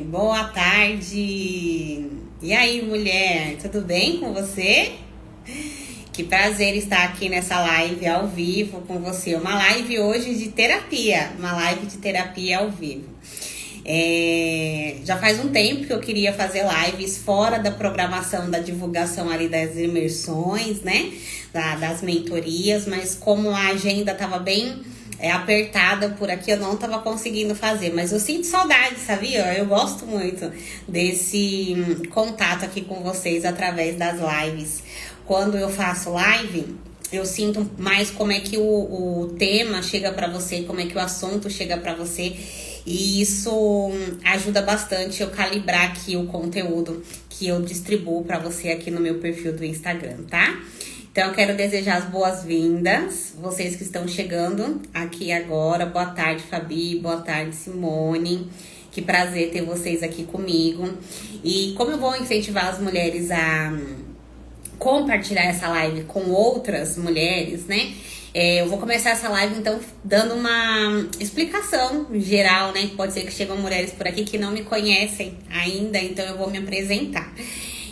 Boa tarde! E aí, mulher, tudo bem com você? Que prazer estar aqui nessa live ao vivo com você. Uma live hoje de terapia, uma live de terapia ao vivo. Já faz um tempo que eu queria fazer lives fora da programação da divulgação ali das imersões, né? Das mentorias, mas como a agenda estava bem apertada por aqui, eu não tava conseguindo fazer, mas eu sinto saudade, sabia? Eu gosto muito desse contato aqui com vocês através das lives. Quando eu faço live, eu sinto mais como é que o tema chega pra você, como é que o assunto chega pra você, e isso ajuda bastante eu calibrar aqui o conteúdo que eu distribuo pra você aqui no meu perfil do Instagram, tá? Então, eu quero desejar as boas-vindas, vocês que estão chegando aqui agora. Boa tarde, Fabi. Boa tarde, Simone. Que prazer ter vocês aqui comigo. E como eu vou incentivar as mulheres a compartilhar essa live com outras mulheres, né? Eu vou começar essa live, então, dando uma explicação geral, né? Pode ser que chegam mulheres por aqui que não me conhecem ainda, então eu vou me apresentar.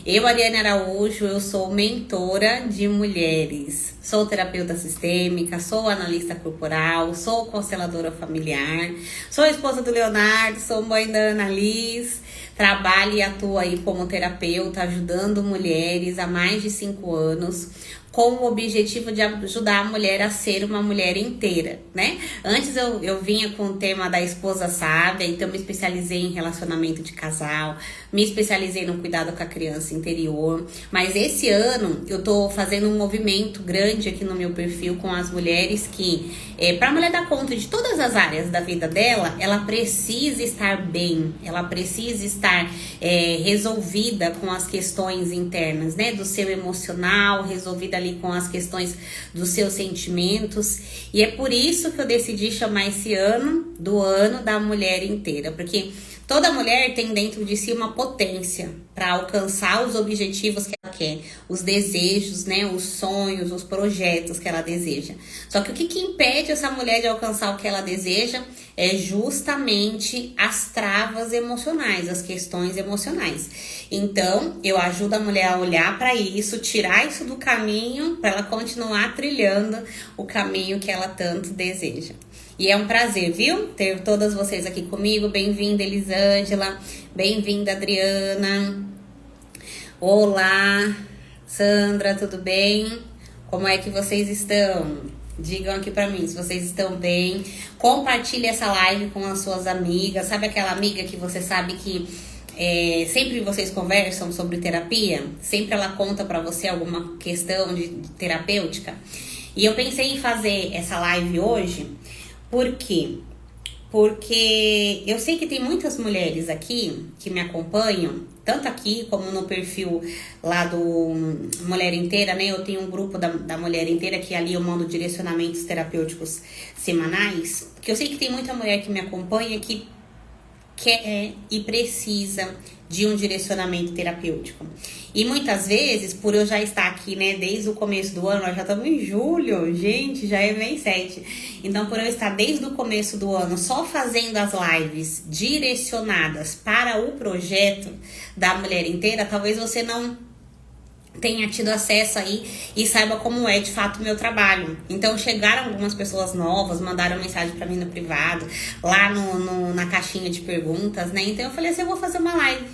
Eu, Ariane Araújo, eu sou mentora de mulheres, sou terapeuta sistêmica, sou analista corporal, sou consteladora familiar, sou esposa do Leonardo, sou mãe da Ana Liz, trabalho e atuo aí como terapeuta, ajudando mulheres há mais de 5 anos, com o objetivo de ajudar a mulher a ser uma mulher inteira, né? Antes eu vinha com o tema da esposa sábia, então me especializei em relacionamento de casal, me especializei no cuidado com a criança interior, mas esse ano eu tô fazendo um movimento grande aqui no meu perfil com as mulheres que, para a mulher dar conta de todas as áreas da vida dela, ela precisa estar bem, ela precisa estar resolvida com as questões internas, né? Do seu emocional, resolvida ali com as questões dos seus sentimentos, e é por isso que eu decidi chamar esse ano do ano da mulher inteira, porque toda mulher tem dentro de si uma potência para alcançar os objetivos que ela quer, os desejos, né, os sonhos, os projetos que ela deseja. Só que o que impede essa mulher de alcançar o que ela deseja é justamente as travas emocionais, as questões emocionais. Então, eu ajudo a mulher a olhar para isso, tirar isso do caminho, para ela continuar trilhando o caminho que ela tanto deseja. E é um prazer, viu? Ter todas vocês aqui comigo. Bem-vinda, Elisângela. Bem-vinda, Adriana. Olá, Sandra, tudo bem? Como é que vocês estão? Digam aqui pra mim se vocês estão bem. Compartilhe essa live com as suas amigas. Sabe aquela amiga que você sabe que sempre vocês conversam sobre terapia? Sempre ela conta pra você alguma questão de terapêutica? E eu pensei em fazer essa live hoje. Por quê? Porque eu sei que tem muitas mulheres aqui que me acompanham, tanto aqui como no perfil lá do Mulher Inteira, né? Eu tenho um grupo da Mulher Inteira que ali eu mando direcionamentos terapêuticos semanais, que eu sei que tem muita mulher que me acompanha que quer e precisa de um direcionamento terapêutico. E muitas vezes, por eu já estar aqui, né, desde o começo do ano, nós já estamos em julho, gente, já é mês 7. Então, por eu estar desde o começo do ano só fazendo as lives direcionadas para o projeto da Mulher Inteira, talvez você não tenha tido acesso aí e saiba como é de fato o meu trabalho. Então chegaram algumas pessoas novas, mandaram mensagem pra mim no privado, lá na caixinha de perguntas, né? Então eu falei assim, eu vou fazer uma live.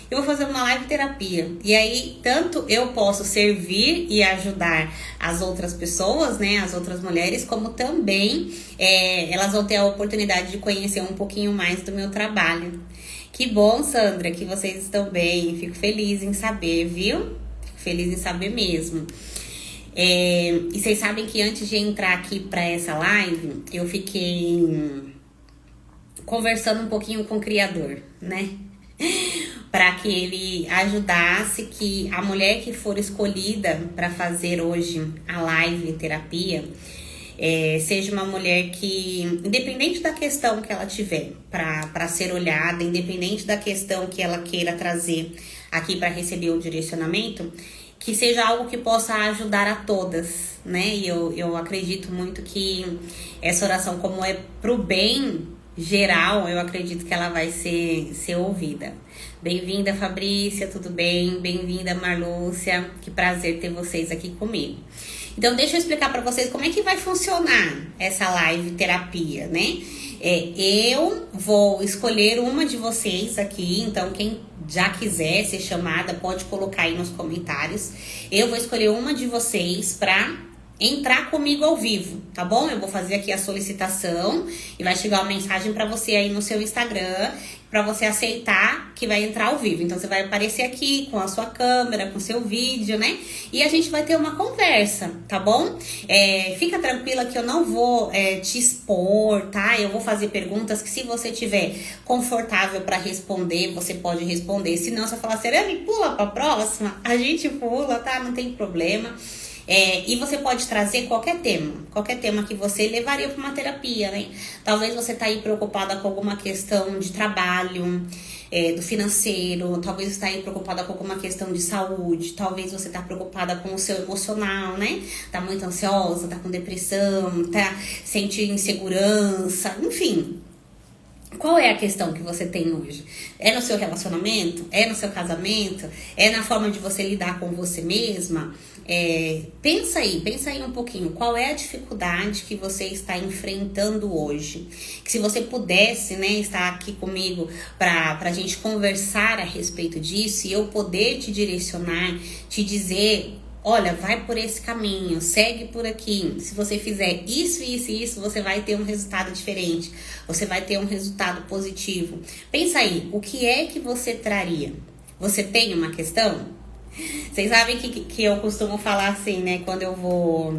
Eu vou fazer uma live terapia. E aí, tanto eu posso servir e ajudar as outras pessoas, né? As outras mulheres, como também elas vão ter a oportunidade de conhecer um pouquinho mais do meu trabalho. Que bom, Sandra, que vocês estão bem. Fico feliz em saber, viu? Feliz em saber mesmo. E vocês sabem que antes de entrar aqui para essa live, eu fiquei conversando um pouquinho com o Criador, né? Para que ele ajudasse que a mulher que for escolhida para fazer hoje a live terapia seja uma mulher que, independente da questão que ela tiver para ser olhada, independente da questão que ela queira trazer aqui para receber o direcionamento, que seja algo que possa ajudar a todas, né? E eu acredito muito que essa oração, como é pro bem geral, eu acredito que ela vai ser ouvida. Bem-vinda, Fabrícia, tudo bem? Bem-vinda, Marlúcia, que prazer ter vocês aqui comigo. Então, deixa eu explicar para vocês como é que vai funcionar essa live terapia, né? Eu vou escolher uma de vocês aqui, então quem já quiser ser chamada pode colocar aí nos comentários. Eu vou escolher uma de vocês para entrar comigo ao vivo, tá bom? Eu vou fazer aqui a solicitação e vai chegar uma mensagem para você aí no seu Instagram, para você aceitar que vai entrar ao vivo. Então você vai aparecer aqui com a sua câmera, com o seu vídeo, né? E a gente vai ter uma conversa, tá bom? Fica tranquila que eu não vou te expor, tá? Eu vou fazer perguntas que, se você tiver confortável para responder, você pode responder. Se não, você falar, Serane, pula pra próxima, a gente pula, tá? Não tem problema. E você pode trazer qualquer tema que você levaria para uma terapia, né? Talvez você tá aí preocupada com alguma questão de trabalho, do financeiro, talvez você tá aí preocupada com alguma questão de saúde, talvez você tá preocupada com o seu emocional, né? Tá muito ansiosa, tá com depressão, tá sentindo insegurança, enfim. Qual é a questão que você tem hoje? É no seu relacionamento? É no seu casamento? É na forma de você lidar com você mesma? Pensa aí um pouquinho. Qual é a dificuldade que você está enfrentando hoje? Que se você pudesse, né, estar aqui comigo pra gente conversar a respeito disso e eu poder te direcionar, te dizer, olha, vai por esse caminho, segue por aqui. Se você fizer isso, isso e isso, você vai ter um resultado diferente. Você vai ter um resultado positivo. Pensa aí, o que é que você traria? Você tem uma questão? Vocês sabem que eu costumo falar assim, né? Quando eu vou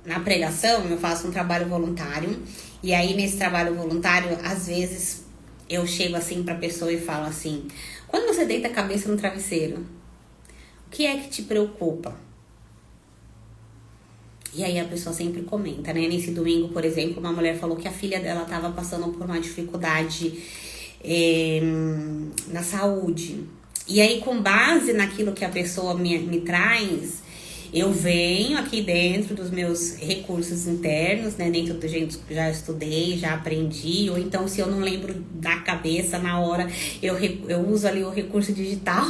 na pregação, eu faço um trabalho voluntário. E aí, nesse trabalho voluntário, às vezes, eu chego assim pra pessoa e falo assim, quando você deita a cabeça no travesseiro, o que é que te preocupa? E aí a pessoa sempre comenta, né? Nesse domingo, por exemplo, uma mulher falou que a filha dela estava passando por uma dificuldade na saúde. E aí, com base naquilo que a pessoa me traz, eu venho aqui dentro dos meus recursos internos, né? Dentro do jeito que já estudei, já aprendi. Ou então, se eu não lembro da cabeça na hora, eu uso ali o recurso digital.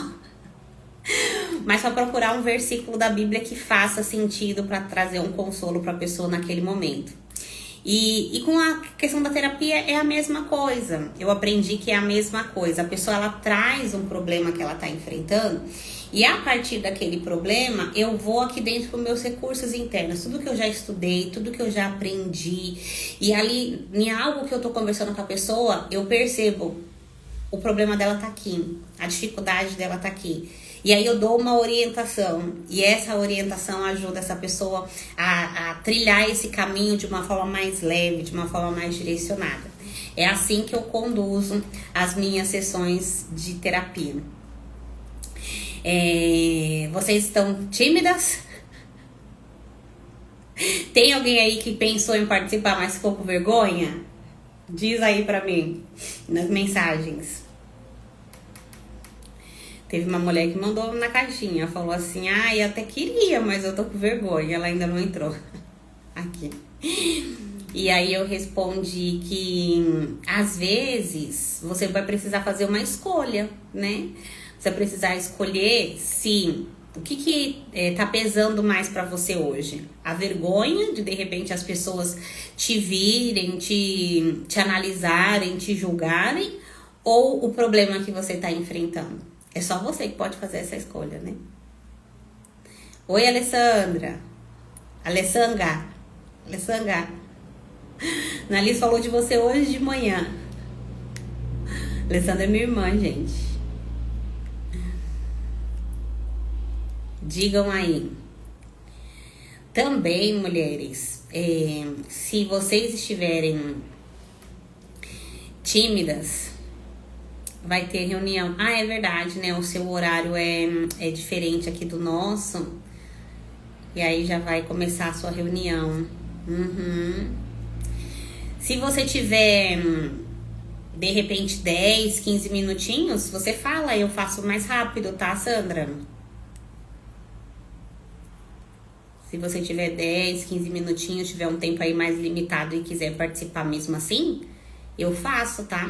Mas só procurar um versículo da Bíblia que faça sentido para trazer um consolo para a pessoa naquele momento. E com a questão da terapia é a mesma coisa. Eu aprendi que é a mesma coisa. A pessoa, ela traz um problema que ela está enfrentando e a partir daquele problema eu vou aqui dentro com meus recursos internos, tudo que eu já estudei, tudo que eu já aprendi, e ali em algo que eu tô conversando com a pessoa, eu percebo o problema dela tá aqui, a dificuldade dela tá aqui. E aí eu dou uma orientação. E essa orientação ajuda essa pessoa a trilhar esse caminho de uma forma mais leve, de uma forma mais direcionada. É assim que eu conduzo as minhas sessões de terapia. Vocês estão tímidas? Tem alguém aí que pensou em participar, mas ficou com vergonha? Diz aí pra mim, nas mensagens. Teve uma mulher que mandou na caixinha, falou assim, eu até queria, mas eu tô com vergonha, ela ainda não entrou. Aqui. E aí eu respondi que, às vezes, você vai precisar fazer uma escolha, né? Você vai precisar escolher se... O que tá pesando mais pra você hoje? A vergonha de repente, as pessoas te virem, te analisarem, te julgarem? Ou o problema que você tá enfrentando? É só você que pode fazer essa escolha, né? Oi, Alessandra. Alessandra. Nalis falou de você hoje de manhã. Alessandra é minha irmã, gente. Digam aí. Também, mulheres, se vocês estiverem tímidas, vai ter reunião. É verdade, né? O seu horário é diferente aqui do nosso. E aí já vai começar a sua reunião. Se você tiver, de repente, 10, 15 minutinhos, você fala, eu faço mais rápido, tá, Sandra? Se você tiver 10, 15 minutinhos, tiver um tempo aí mais limitado e quiser participar mesmo assim, eu faço, tá?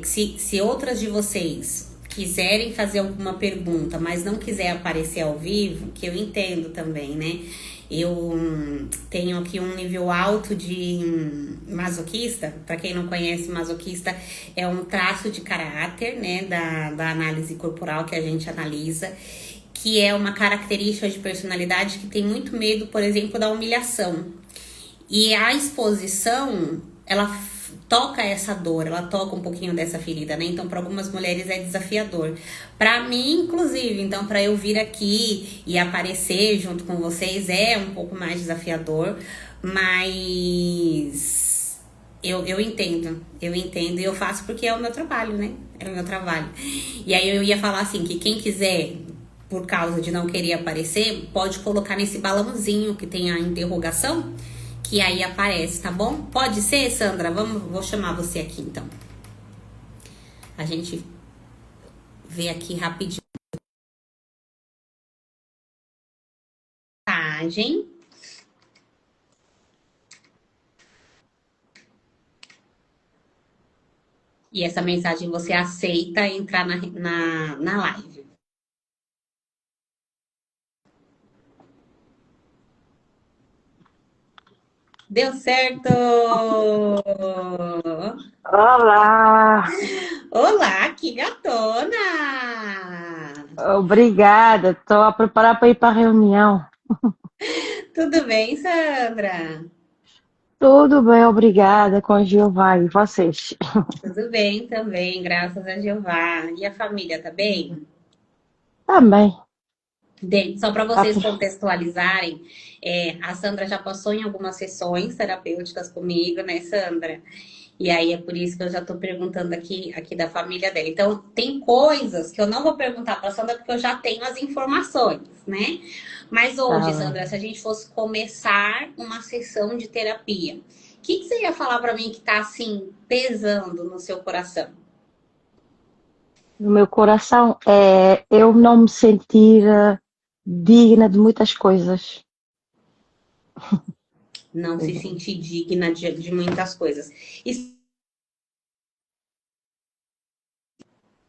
Se outras de vocês quiserem fazer alguma pergunta, mas não quiser aparecer ao vivo, que eu entendo também, né? Eu tenho aqui um nível alto de masoquista. Para quem não conhece, masoquista é um traço de caráter, né? Da análise corporal que a gente analisa, que é uma característica de personalidade que tem muito medo, por exemplo, da humilhação. E a exposição, ela toca essa dor, ela toca um pouquinho dessa ferida, né? Então, para algumas mulheres é desafiador. Para mim, inclusive, então, para eu vir aqui e aparecer junto com vocês é um pouco mais desafiador, mas eu entendo e eu faço porque é o meu trabalho, né? É o meu trabalho. E aí eu ia falar assim, que quem quiser, por causa de não querer aparecer, pode colocar nesse balãozinho que tem a interrogação, que aí aparece, tá bom? Pode ser, Sandra? Vou chamar você aqui, então. A gente vê aqui rapidinho. Mensagem. E essa mensagem você aceita entrar na live. Deu certo! Olá, Olá, que gatona! obrigada. Estou a preparar para ir para a reunião. Tudo bem, Sandra? Tudo bem, obrigada com a Jeová e vocês. Tudo bem também, graças a Jeová. E a família, tá bem? Também. Só para Tá vocês por- contextualizarem, a Sandra já passou em algumas sessões terapêuticas comigo, né, Sandra? E aí é por isso que eu já estou perguntando aqui da família dela. Então, tem coisas que eu não vou perguntar para a Sandra porque eu já tenho as informações, né? Mas tá hoje, bem. Sandra, se a gente fosse começar uma sessão de terapia, o que você ia falar para mim que está assim pesando no seu coração? No meu coração é eu não me sentir digna de muitas coisas. Não se sentir digna de muitas coisas.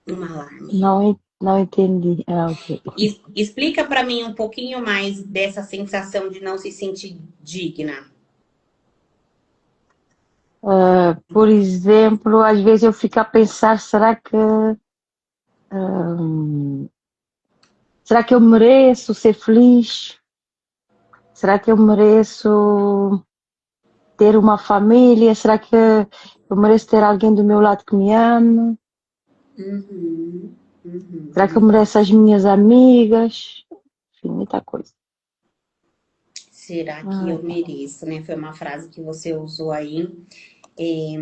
Um alarme. Não entendi. Ah, ok. Explica para mim um pouquinho mais dessa sensação de não se sentir digna. Por exemplo, às vezes eu fico a pensar, será que eu mereço ser feliz? Será que eu mereço ter uma família? Será que eu mereço ter alguém do meu lado que me ame? Uhum, Será que eu uhum. mereço as minhas amigas? Enfim, muita coisa. Será que Ai, eu mereço, né? Foi uma frase que você usou aí é,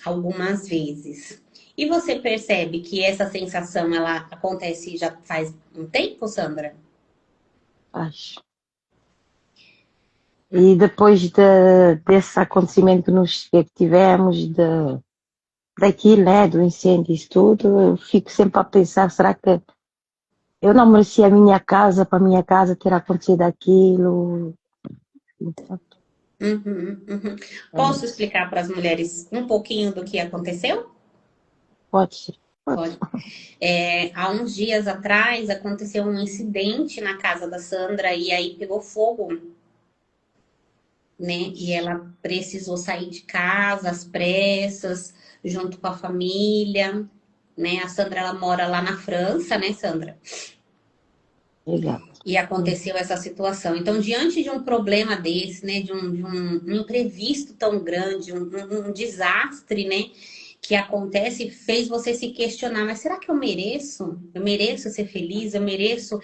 algumas vezes. E você percebe que essa sensação ela acontece já faz um tempo, Sandra? acho. E depois desse acontecimento que tivemos, daquilo, né, do incêndio e isso tudo, eu fico sempre a pensar, será que eu não merecia a minha casa, para a minha casa ter acontecido aquilo? Então, Uhum, uhum. é Posso isso. explicar para as mulheres um pouquinho do que aconteceu? Pode ser. Pode. Pode. Há uns dias atrás aconteceu um incidente na casa da Sandra e aí pegou fogo, né? E ela precisou sair de casa às pressas, junto com a família, né? A Sandra ela mora lá na França, né, Sandra? Exato. E aconteceu essa situação. Então, diante de um problema desse, né, de um imprevisto tão grande, um desastre, né, que acontece, fez você se questionar, mas será que eu mereço? Eu mereço ser feliz? Eu mereço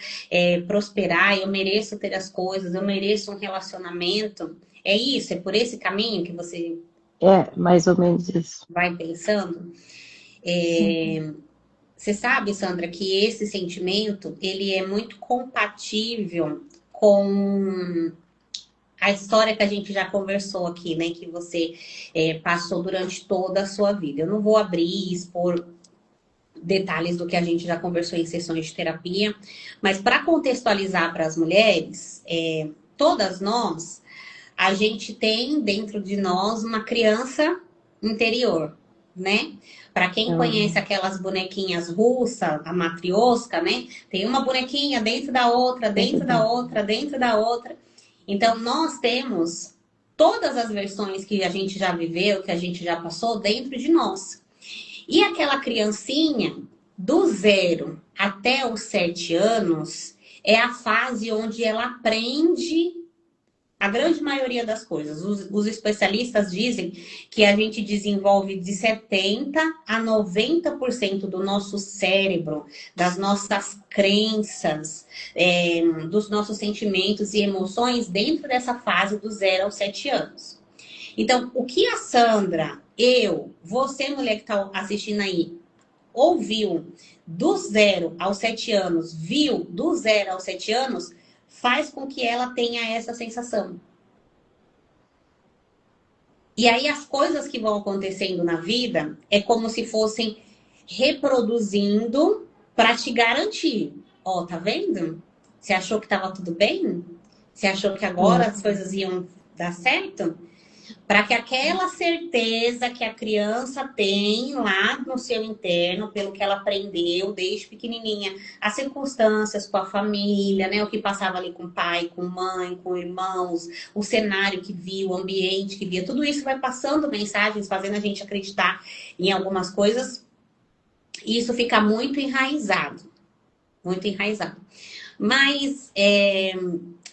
prosperar? Eu mereço ter as coisas? Eu mereço um relacionamento? É isso? É por esse caminho que você É, mais ou menos isso. vai pensando? Sim. Você sabe, Sandra, que esse sentimento ele é muito compatível com a história que a gente já conversou aqui, né? Que você passou durante toda a sua vida. Eu não vou abrir e expor detalhes do que a gente já conversou em sessões de terapia. Mas para contextualizar para as mulheres, todas nós, a gente tem dentro de nós uma criança interior, né? Para quem conhece aquelas bonequinhas russas, a matrioska, né? Tem uma bonequinha dentro da outra, dentro da outra, dentro da outra. Então, nós temos todas as versões que a gente já viveu, que a gente já passou dentro de nós. E aquela criancinha, do 0 até os 7 anos, é a fase onde ela aprende a grande maioria das coisas. Os especialistas dizem que a gente desenvolve de 70% a 90% do nosso cérebro, das nossas crenças, dos nossos sentimentos e emoções dentro dessa fase do 0 aos 7 anos. Então, o que a Sandra, você, mulher que está assistindo aí, ouviu do 0 aos 7 anos, viu do 0 aos 7 anos, faz com que ela tenha essa sensação. E aí as coisas que vão acontecendo na vida é como se fossem reproduzindo para te garantir. Ó, tá vendo? Você achou que estava tudo bem? Você achou que agora as coisas iam dar certo? Para que aquela certeza que a criança tem lá no seu interno, pelo que ela aprendeu desde pequenininha, as circunstâncias com a família, né? O que passava ali com o pai, com mãe, com irmãos, o cenário que viu, o ambiente que via, tudo isso vai passando mensagens, fazendo a gente acreditar em algumas coisas, e isso fica muito enraizado, muito enraizado. Mas,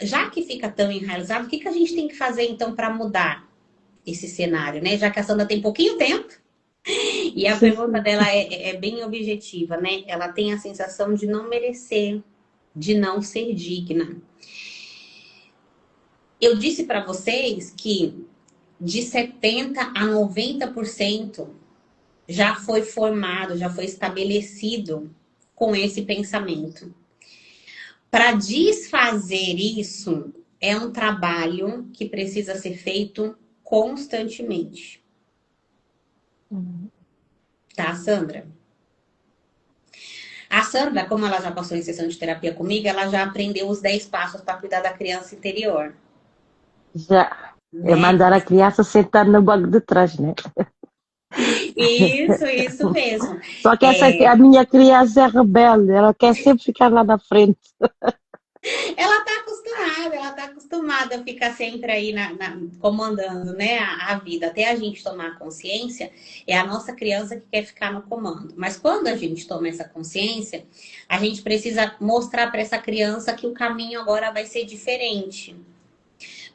já que fica tão enraizado, o que a gente tem que fazer então para mudar esse cenário, né? Já que a Sandra tem pouquinho tempo e a pergunta dela é bem objetiva, né? Ela tem a sensação de não merecer, de não ser digna. Eu disse para vocês que de 70% a 90% já foi formado, já foi estabelecido com esse pensamento. Para desfazer isso, é um trabalho que precisa ser feito constantemente. Tá, Sandra? A Sandra, como ela já passou em sessão de terapia comigo, ela já aprendeu os 10 passos para cuidar da criança interior. Já. É Né? mandar a criança sentar no banco de trás, né? Isso mesmo. Só que a minha criança é rebelde, ela quer sempre ficar lá na frente. Ela tá acostumada a ficar sempre aí comandando, né, a vida. Até a gente tomar consciência, é a nossa criança que quer ficar no comando. Mas quando a gente toma essa consciência, a gente precisa mostrar para essa criança que o caminho agora vai ser diferente.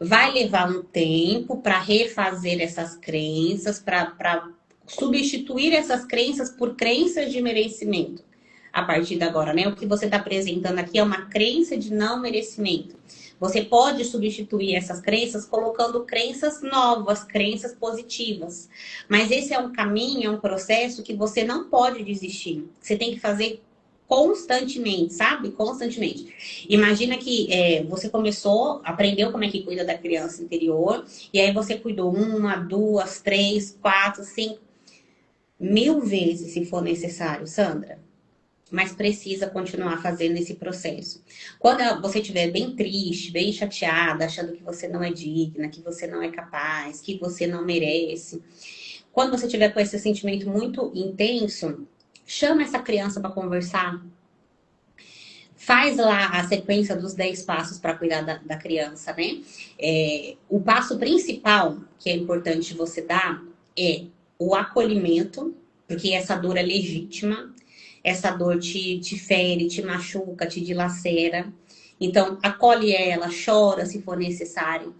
Vai levar um tempo para refazer essas crenças, para substituir essas crenças por crenças de merecimento. A partir de agora, né? O que você está apresentando aqui é uma crença de não merecimento. Você pode substituir essas crenças colocando crenças novas, crenças positivas. Mas esse é um caminho, é um processo que você não pode desistir. Você tem que fazer constantemente, sabe? Constantemente. Imagina que você começou, aprendeu como é que cuida da criança interior, e aí você cuidou 1, 2, 3, 4, 5, 1000 vezes se for necessário, Sandra. Mas precisa continuar fazendo esse processo. Quando você estiver bem triste, bem chateada, achando que você não é digna, que você não é capaz, que você não merece, quando você estiver com esse sentimento muito intenso, chama essa criança para conversar. Faz lá a sequência dos 10 passos para cuidar da criança, né? O passo principal que é importante você dar é o acolhimento, porque essa dor é legítima. Essa dor te fere, te machuca, te dilacera. Então, acolhe ela, chora se for necessário.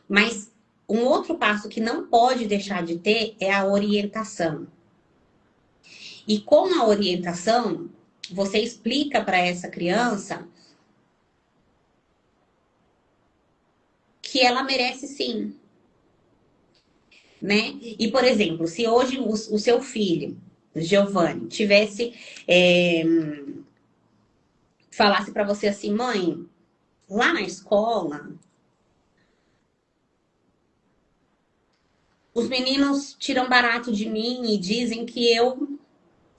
Mas um outro passo que não pode deixar de ter é a orientação. E com a orientação, você explica para essa criança que ela merece sim. Né? E, por exemplo, se hoje o seu filho, Giovanni, tivesse... falasse para você assim, mãe, lá na escola, os meninos tiram barato de mim e dizem que eu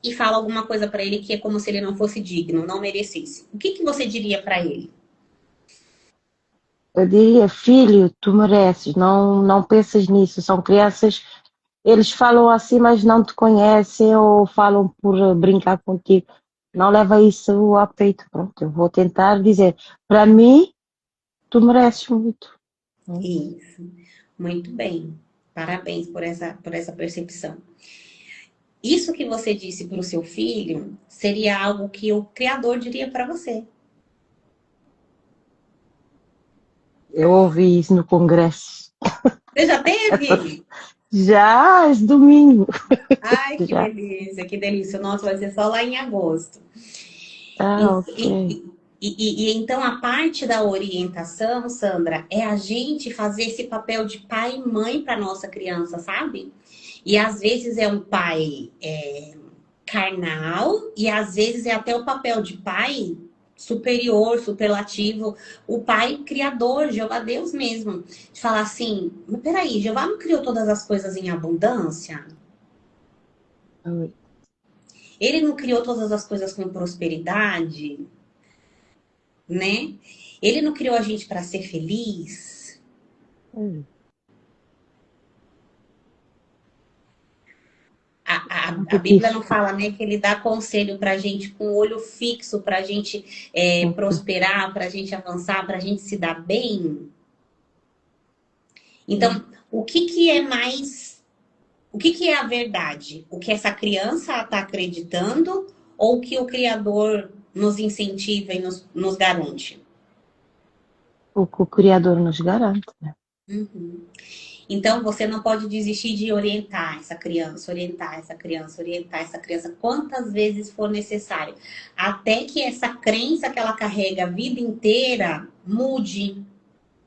e fala alguma coisa para ele que é como se ele não fosse digno, não merecesse. O que que você diria para ele? Eu diria, filho, tu mereces, não pensas nisso. São crianças, eles falam assim, mas não te conhecem ou falam por brincar contigo. Não leva isso a peito. Pronto, eu vou tentar dizer, para mim, tu mereces muito. Isso. Muito bem. Parabéns por essa percepção. Isso que você disse para o seu filho seria algo que o Criador diria para você. Eu ouvi isso no congresso. Você já teve? Já esse domingo, Ai, que já. delícia, que delícia. Nossa, vai ser só lá em agosto. Ah, E, ok. então a parte da orientação, Sandra, é a gente fazer esse papel de pai e mãe para nossa criança, sabe? E às vezes é um pai carnal e às vezes é até o papel de pai superior, superlativo, o pai criador, Jeová Deus mesmo. De falar assim, mas peraí, Jeová não criou todas as coisas em abundância? Ele não criou todas as coisas com prosperidade, né? Ele não criou a gente para ser feliz. A Muito Bíblia não difícil. fala, né, que ele dá conselho para a gente com o olho fixo, para a gente prosperar, para a gente avançar, para a gente se dar bem. Então, o que que é mais, o que que é a verdade? O que essa criança está acreditando ou o que o Criador nos incentiva e nos garante? O que o Criador nos garante, né? Uhum. Então, você não pode desistir de orientar essa criança, orientar essa criança, orientar essa criança quantas vezes for necessário, até que essa crença que ela carrega a vida inteira mude.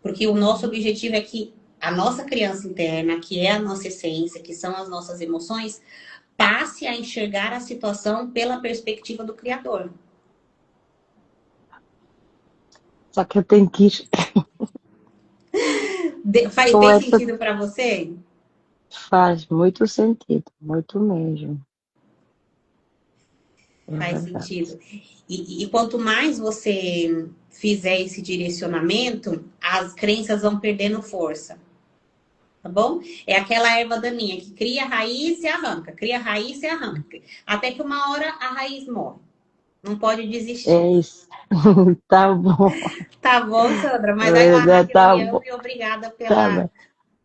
Porque o nosso objetivo é que a nossa criança interna, que é a nossa essência, que são as nossas emoções, passe a enxergar a situação pela perspectiva do Criador. Só que eu tenho que ir Faz com tem essa. sentido para você? Faz muito sentido, muito mesmo. É Faz verdade. sentido. E quanto mais você fizer esse direcionamento, as crenças vão perdendo força, tá bom? É aquela erva daninha que cria raiz e arranca, cria raiz e arranca. Até que uma hora a raiz morre. Não pode desistir. É isso. Tá bom. Tá bom, Sandra? Mas vai lá na Tá reunião bom. e obrigada Tá bem.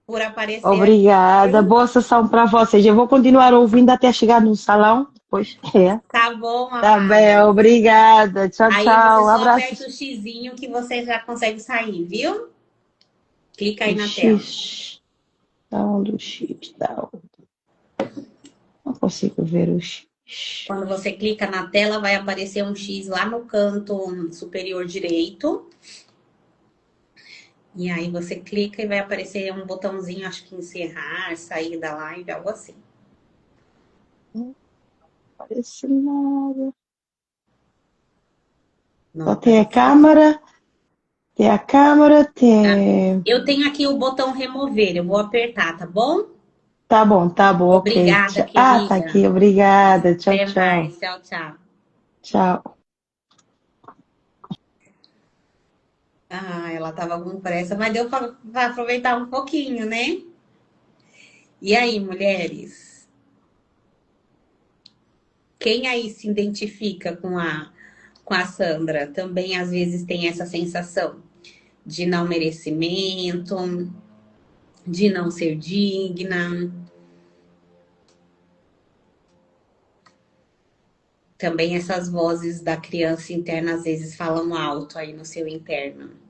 por aparecer aqui, Obrigada. viu? Boa sessão para vocês. Eu vou continuar ouvindo até chegar no salão. Depois. É. Tá bom, Tá bem. amada. Obrigada. Tchau, Aí você tchau. só aperta o Abraços. xizinho que você já consegue sair, viu? Clica aí O na tela. X. Tá onde o X? Tá onde? Não consigo ver o X. Quando você clica na tela, vai aparecer um X lá no canto superior direito. E aí você clica e vai aparecer um botãozinho, acho que encerrar, sair da live, algo assim. Não aparece nada. Não Só tem a apareceu? câmera. Tem a câmera, Ah, tem. eu tenho aqui o botão remover, eu vou apertar, tá bom? Tá bom, ok. Obrigada, Ah, tá querida. aqui, obrigada. Tchau, Até tchau. mais. Tchau, tchau. Tchau. Ah, ela tava com pressa, mas deu para aproveitar um pouquinho, né? E aí, mulheres? Quem aí se identifica com a Sandra? Também às vezes tem essa sensação de não merecimento, de não ser digna. Também essas vozes da criança interna às vezes falam alto aí no seu interno.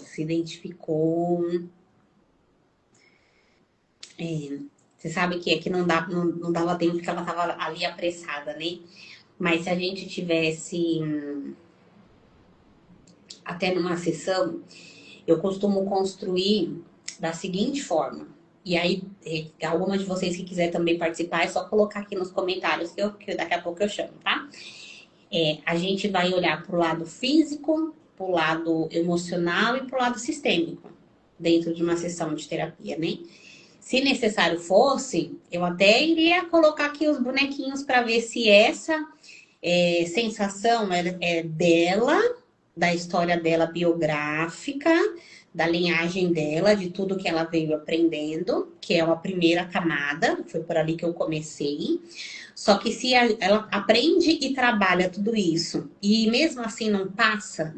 Se identificou. Você sabe que aqui não dava tempo porque ela estava ali apressada, né? Mas se a gente tivesse até numa sessão, eu costumo construir da seguinte forma. E aí, alguma de vocês que quiser também participar, é só colocar aqui nos comentários que daqui a pouco eu chamo, tá? A gente vai olhar para o lado físico, para o lado emocional e para o lado sistêmico, dentro de uma sessão de terapia, né? Se necessário fosse, eu até iria colocar aqui os bonequinhos para ver se essa sensação é dela, da história dela biográfica, da linhagem dela, de tudo que ela veio aprendendo, que é uma primeira camada, foi por ali que eu comecei. Só que se ela aprende e trabalha tudo isso, e mesmo assim não passa,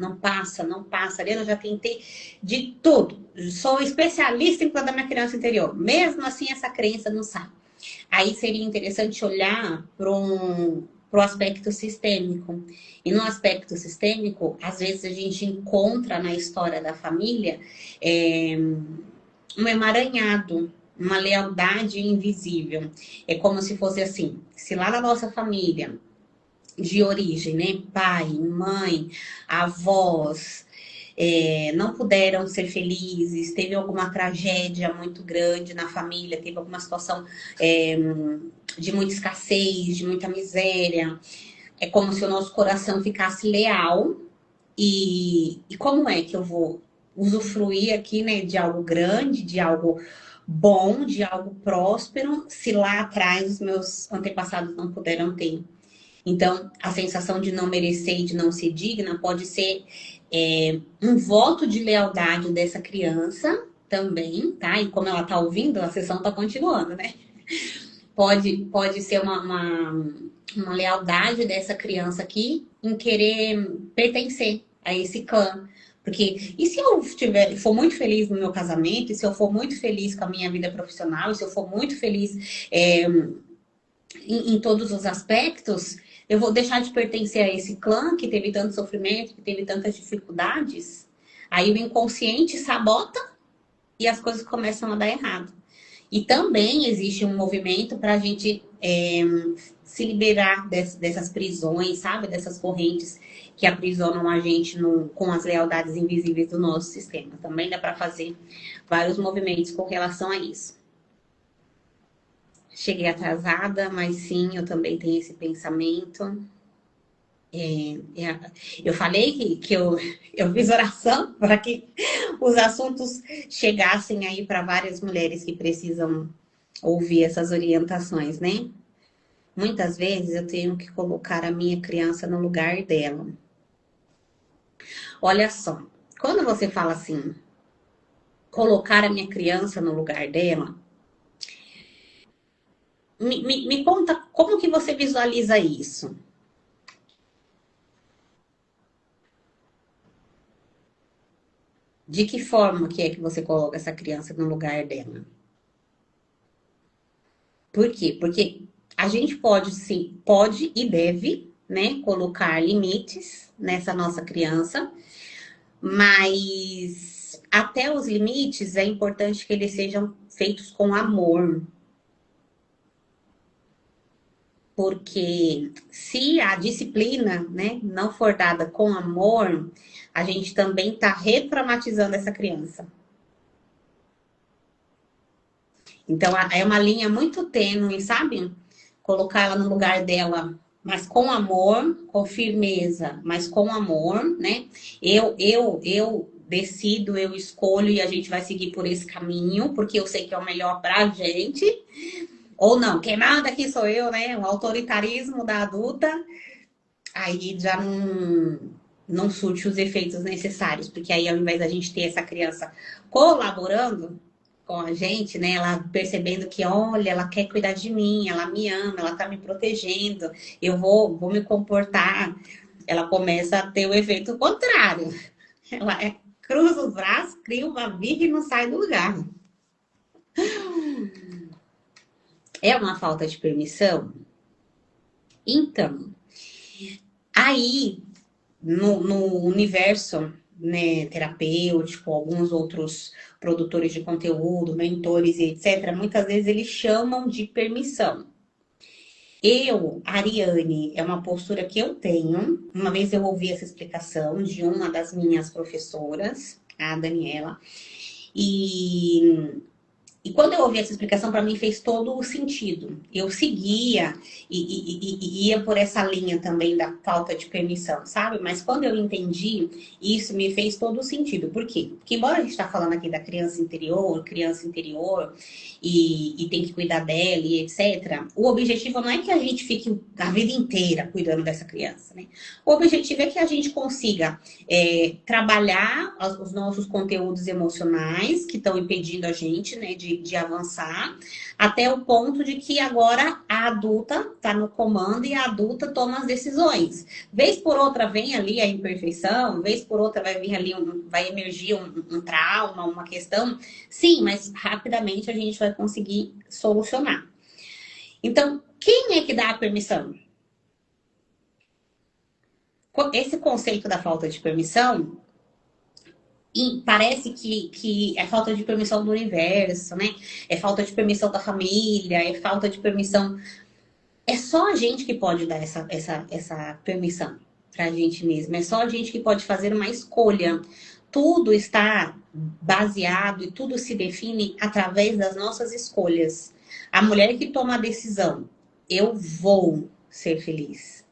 Ariana, eu já tentei de tudo. Sou especialista em cuidar da minha criança interior. Mesmo assim, essa crença não sai. Aí seria interessante olhar para o aspecto sistêmico. E no aspecto sistêmico, às vezes a gente encontra na história da família um emaranhado, uma lealdade invisível. É como se fosse assim, se lá na nossa família de origem, né, pai, mãe, avós, não puderam ser felizes, teve alguma tragédia muito grande na família, teve alguma situação de muita escassez, de muita miséria. É como se o nosso coração ficasse leal. E como é que eu vou usufruir aqui, né, de algo grande, de algo bom, de algo próspero, se lá atrás os meus antepassados não puderam ter? Então, a sensação de não merecer e de não ser digna pode ser um voto de lealdade dessa criança também, tá? E como ela tá ouvindo, a sessão tá continuando, né? Pode ser uma lealdade dessa criança aqui em querer pertencer a esse clã. Porque, e se eu for muito feliz no meu casamento, e se eu for muito feliz com a minha vida profissional, e se eu for muito feliz em todos os aspectos, eu vou deixar de pertencer a esse clã que teve tanto sofrimento, que teve tantas dificuldades. Aí o inconsciente sabota e as coisas começam a dar errado. E também existe um movimento para a gente se liberar dessas prisões, sabe? Dessas correntes que aprisionam a gente com as lealdades invisíveis do nosso sistema. Também dá para fazer vários movimentos com relação a isso. Cheguei atrasada, mas sim, eu também tenho esse pensamento. Eu falei que eu fiz oração para que os assuntos chegassem aí para várias mulheres que precisam ouvir essas orientações, né? Muitas vezes eu tenho que colocar a minha criança no lugar dela. Olha só, quando você fala assim, colocar a minha criança no lugar dela, me conta como que você visualiza isso? De que forma que é que você coloca essa criança no lugar dela? Por quê? Porque a gente pode, sim, pode e deve, né, colocar limites nessa nossa criança, mas até os limites é importante que eles sejam feitos com amor. Porque se a disciplina, né, não for dada com amor, a gente também está retraumatizando essa criança. Então, é uma linha muito tênue, sabe? Colocar ela no lugar dela, mas com amor, com firmeza, mas com amor, né? Eu decido, eu escolho e a gente vai seguir por esse caminho, porque eu sei que é o melhor pra gente. Ou não, quem manda aqui sou eu, né? O autoritarismo da adulta, aí já não surte os efeitos necessários, porque aí ao invés da gente ter essa criança colaborando com a gente, né? Ela percebendo que, olha, ela quer cuidar de mim, ela me ama, ela tá me protegendo, eu vou me comportar. Ela começa a ter o efeito contrário. Ela cruza os braços, cria uma birra e não sai do lugar. É uma falta de permissão? Então, aí, no universo, né, terapêutico, alguns outros produtores de conteúdo, mentores e etc., muitas vezes eles chamam de permissão. Ariane, é uma postura que eu tenho. Uma vez eu ouvi essa explicação de uma das minhas professoras, a Daniela, e E quando eu ouvi essa explicação, para mim fez todo o sentido. Eu seguia e ia por essa linha também da falta de permissão, sabe? Mas quando eu entendi, isso me fez todo o sentido. Por quê? Porque embora a gente está falando aqui da criança interior, e tem que cuidar dela e etc., o objetivo não é que a gente fique a vida inteira cuidando dessa criança, né? O objetivo é que a gente consiga trabalhar os nossos conteúdos emocionais que estão impedindo a gente, né, de avançar, até o ponto de que agora a adulta está no comando e a adulta toma as decisões. Vez por outra vem ali a imperfeição, vez por outra vai vir ali, vai emergir um trauma, uma questão. Sim, mas rapidamente a gente vai conseguir solucionar. Então, quem é que dá a permissão? Esse conceito da falta de permissão, e parece que é falta de permissão do universo, né? É falta de permissão da família, é falta de permissão. É só a gente que pode dar essa permissão pra gente mesmo. É só a gente que pode fazer uma escolha. Tudo está baseado e tudo se define através das nossas escolhas. A mulher que toma a decisão, eu vou ser feliz.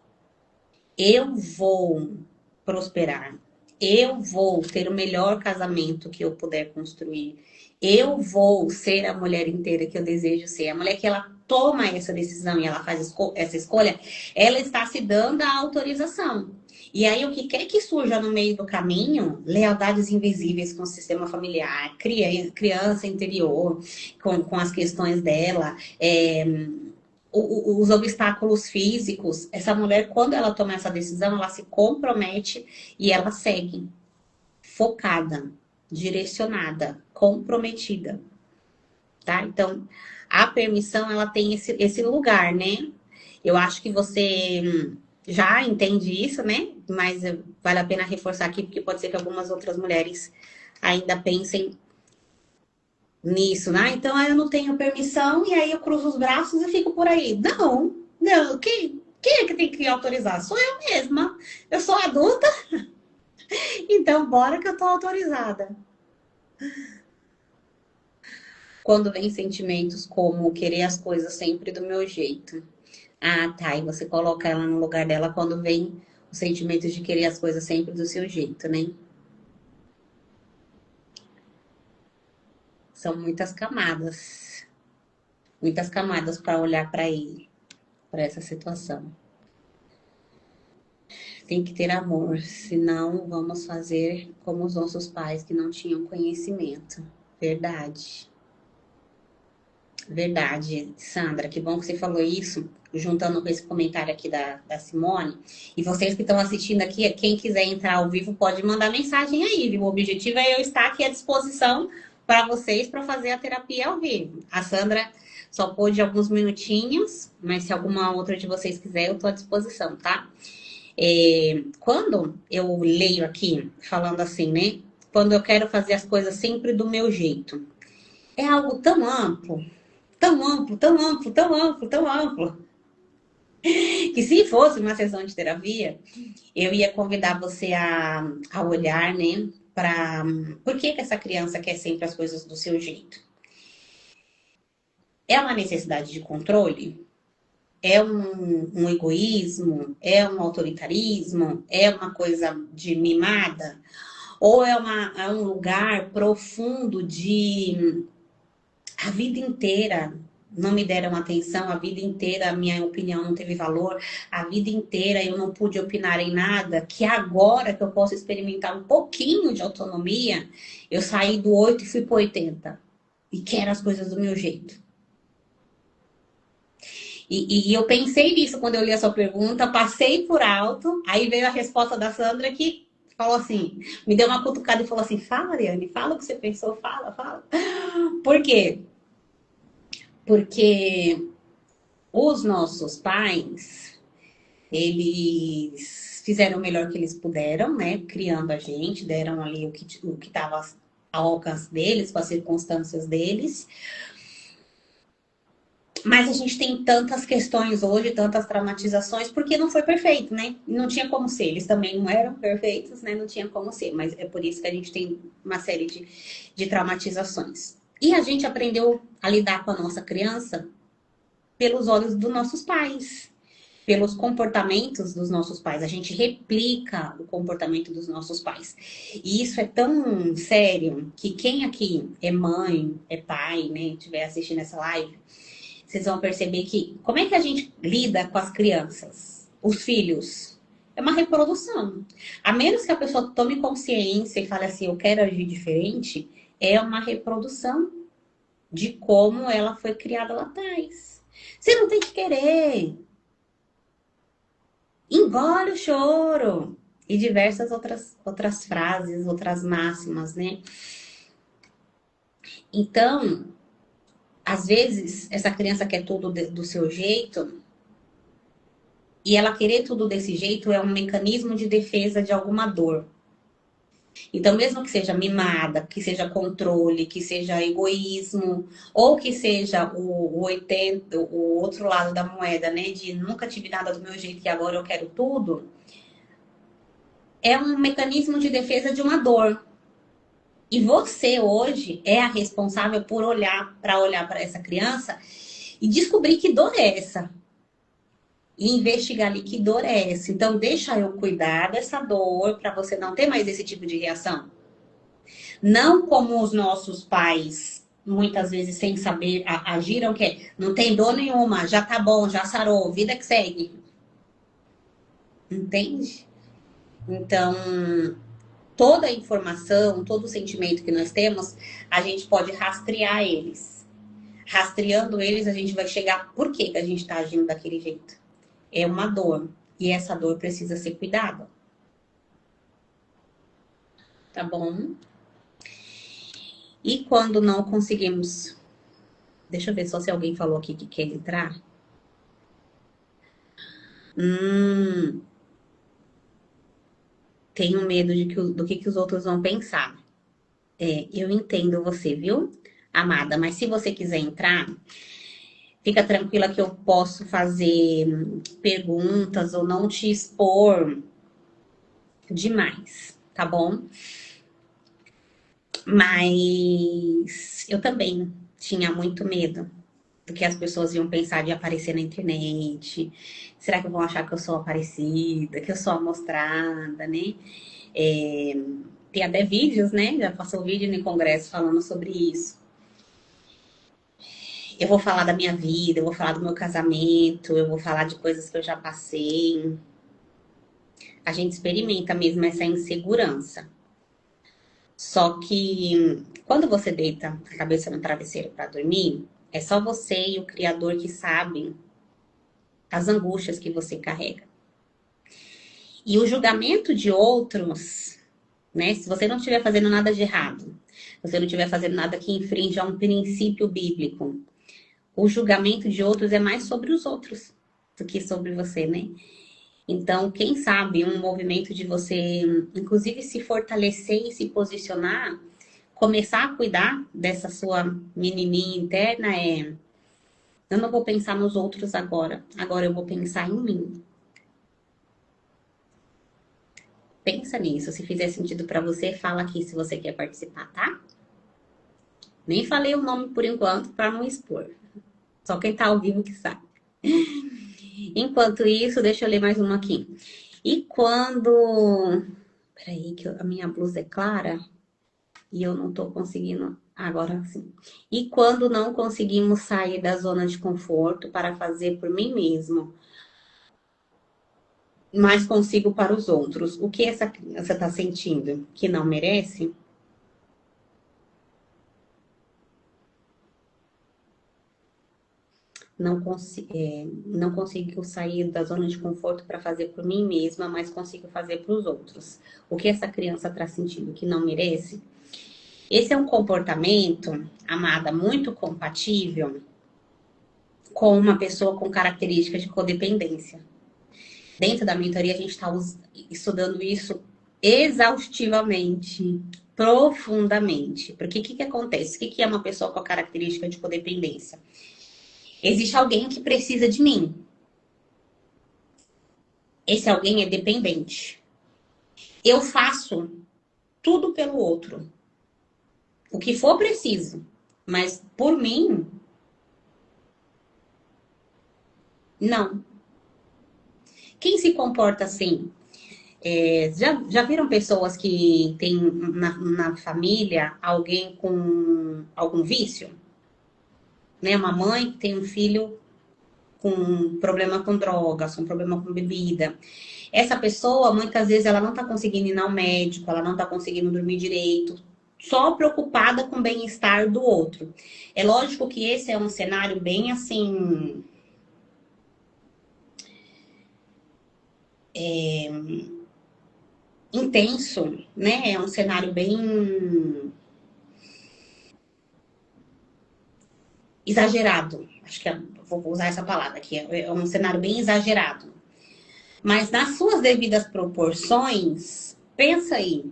Eu vou prosperar. Eu vou ter o melhor casamento que eu puder construir. Eu vou ser a mulher inteira que eu desejo ser. A mulher que ela toma essa decisão e ela faz essa escolha, ela está se dando a autorização. E aí, o que quer que surja no meio do caminho, lealdades invisíveis com o sistema familiar, criança interior, com as questões dela, os obstáculos físicos, essa mulher, quando ela toma essa decisão, ela se compromete e ela segue, focada, direcionada, comprometida, tá? Então, a permissão, ela tem esse lugar, né? Eu acho que você já entende isso, né? Mas vale a pena reforçar aqui, porque pode ser que algumas outras mulheres ainda pensem nisso, né? Então, eu não tenho permissão e aí eu cruzo os braços e fico por aí. Não, não. Quem é que tem que autorizar? Sou eu mesma. Eu sou adulta, então bora que eu tô autorizada. Quando vem sentimentos como querer as coisas sempre do meu jeito. Ah, tá. E você coloca ela no lugar dela quando vem os sentimentos de querer as coisas sempre do seu jeito, né? São muitas camadas para olhar para ele, para essa situação. Tem que ter amor, senão vamos fazer como os nossos pais que não tinham conhecimento. Verdade. Verdade, Sandra, que bom que você falou isso, juntando com esse comentário aqui da Simone. E vocês que estão assistindo aqui, quem quiser entrar ao vivo pode mandar mensagem aí, viu? O objetivo é eu estar aqui à disposição para vocês para fazer a terapia ao vivo. A Sandra só pôde alguns minutinhos, mas se alguma outra de vocês quiser, eu estou à disposição, tá? Quando eu leio aqui, falando assim, né? Quando eu quero fazer as coisas sempre do meu jeito, é algo tão amplo, tão amplo, tão amplo, tão amplo, tão amplo, que se fosse uma sessão de terapia, eu ia convidar você a olhar, né? Por que essa criança quer sempre as coisas do seu jeito? É uma necessidade de controle? É um egoísmo? É um autoritarismo? É uma coisa de mimada? Ou é um lugar profundo de a vida inteira não me deram atenção, a vida inteira a minha opinião não teve valor, a vida inteira eu não pude opinar em nada, que agora que eu posso experimentar um pouquinho de autonomia, eu saí do 8 e fui pro 80. E quero as coisas do meu jeito. E eu pensei nisso quando eu li a sua pergunta, passei por alto, aí veio a resposta da Sandra que falou assim, me deu uma cutucada e falou assim, fala, Ariane, fala o que você pensou, fala. Por quê? Porque os nossos pais, eles fizeram o melhor que eles puderam, né? Criando a gente, deram ali o que estava ao alcance deles, com as circunstâncias deles. Mas a gente tem tantas questões hoje, tantas traumatizações, porque não foi perfeito, né? Não tinha como ser. Eles também não eram perfeitos, né? Não tinha como ser. Mas é por isso que a gente tem uma série de traumatizações. E a gente aprendeu a lidar com a nossa criança pelos olhos dos nossos pais, pelos comportamentos dos nossos pais. A gente replica o comportamento dos nossos pais. E isso é tão sério que quem aqui é mãe, é pai, né, estiver assistindo essa live, vocês vão perceber que como é que a gente lida com as crianças, os filhos? É uma reprodução. A menos que a pessoa tome consciência e fale assim, eu quero agir diferente, é uma reprodução de como ela foi criada lá atrás. Você não tem que querer. Engole o choro. E diversas outras frases, outras máximas, né? Então, às vezes, essa criança quer tudo do seu jeito, e ela querer tudo desse jeito é um mecanismo de defesa de alguma dor. Então, mesmo que seja mimada, que seja controle, que seja egoísmo, ou que seja o 80, o outro lado da moeda, né? De nunca tive nada do meu jeito e agora eu quero tudo, é um mecanismo de defesa de uma dor. E você hoje é a responsável por olhar para essa criança e descobrir que dor é essa. E investigar ali que dor é essa. Então, deixa eu cuidar dessa dor para você não ter mais esse tipo de reação. Não como os nossos pais, muitas vezes sem saber, agiram, que é, não tem dor nenhuma, já tá bom, já sarou, vida que segue. Entende? Então, toda a informação, todo o sentimento que nós temos, a gente pode rastrear eles. Rastreando eles, a gente vai chegar por que a gente está agindo daquele jeito. É uma dor. E essa dor precisa ser cuidada. Tá bom? E quando não conseguimos... Deixa eu ver só se alguém falou aqui que quer entrar. Tenho medo do que os outros vão pensar. Eu entendo você, viu, amada? Mas se você quiser entrar, fica tranquila que eu posso fazer perguntas ou não te expor demais, tá bom? Mas eu também tinha muito medo do que as pessoas iam pensar de aparecer na internet. Será que vão achar que eu sou aparecida, que eu sou amostrada, né? Tem até vídeos, né? Já passou vídeo no congresso falando sobre isso. Eu vou falar da minha vida, eu vou falar do meu casamento, eu vou falar de coisas que eu já passei. A gente experimenta mesmo essa insegurança. Só que quando você deita a cabeça no travesseiro para dormir, é só você e o Criador que sabem as angústias que você carrega. E o julgamento de outros, né? Se você não estiver fazendo nada de errado, se você não estiver fazendo nada que infrinja um princípio bíblico, o julgamento de outros é mais sobre os outros do que sobre você, né? Então, quem sabe um movimento de você, inclusive, se fortalecer e se posicionar, começar a cuidar dessa sua menininha interna eu não vou pensar nos outros agora eu vou pensar em mim. Pensa nisso, se fizer sentido para você, fala aqui se você quer participar, tá? Nem falei o nome por enquanto para não expor. Só quem tá ao vivo que sabe. Enquanto isso, deixa eu ler mais uma aqui. E quando... Peraí, que a minha blusa é clara e eu não tô conseguindo... Agora sim. E quando não conseguimos sair da zona de conforto para fazer por mim mesmo, mas consigo para os outros, o que essa criança está sentindo? Que não merece? Não consigo sair da zona de conforto para fazer por mim mesma, mas consigo fazer para os outros. O que essa criança está sentindo que não merece? Esse é um comportamento, amada, muito compatível com uma pessoa com características de codependência. Dentro da mentoria, a gente está estudando isso exaustivamente, profundamente. Porque o que acontece? O que é uma pessoa com a característica de codependência? Existe alguém que precisa de mim. Esse alguém é dependente. Eu faço tudo pelo outro. O que for preciso. Mas por mim, não. Quem se comporta assim? Já viram pessoas que têm na família alguém com algum vício? Né? Uma mãe que tem um filho com problema com drogas, com problema com bebida. Essa pessoa, muitas vezes, ela não está conseguindo ir ao médico, ela não está conseguindo dormir direito, só preocupada com o bem-estar do outro. É lógico que esse é um cenário bem assim. Intenso, né? É um cenário bem exagerado. Acho que vou usar essa palavra aqui. É um cenário bem exagerado. Mas nas suas devidas proporções, pensa aí.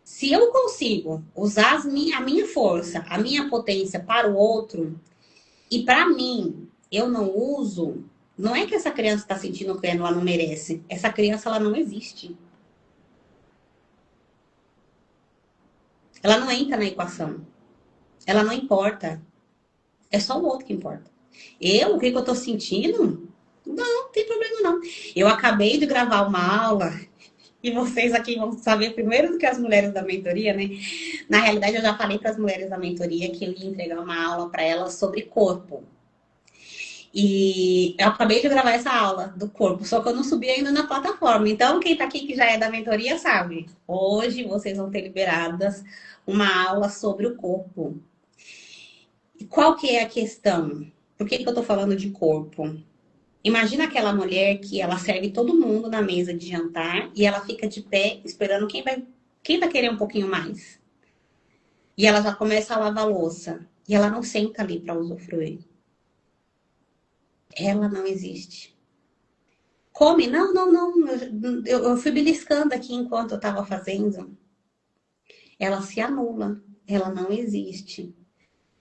Se eu consigo usar a minha força, a minha potência para o outro, e para mim eu não uso, não é que essa criança está sentindo que ela não merece. Essa criança ela não existe. Ela não entra na equação. Ela não importa. É só o outro que importa. O que eu tô sentindo? Não tem problema não. Eu acabei de gravar uma aula e vocês aqui vão saber primeiro do que as mulheres da mentoria, né? Na realidade, eu já falei para as mulheres da mentoria que eu ia entregar uma aula para elas sobre corpo. E eu acabei de gravar essa aula do corpo, só que eu não subi ainda na plataforma. Então, quem tá aqui que já é da mentoria sabe. Hoje vocês vão ter liberadas uma aula sobre o corpo. E qual que é a questão? Por que eu tô falando de corpo? Imagina aquela mulher que ela serve todo mundo na mesa de jantar e ela fica de pé esperando quem vai querer um pouquinho mais. E ela já começa a lavar a louça. E ela não senta ali para usufruir. Ela não existe. Come? Não, não, não. Eu fui beliscando aqui enquanto eu estava fazendo. Ela se anula. Ela não existe.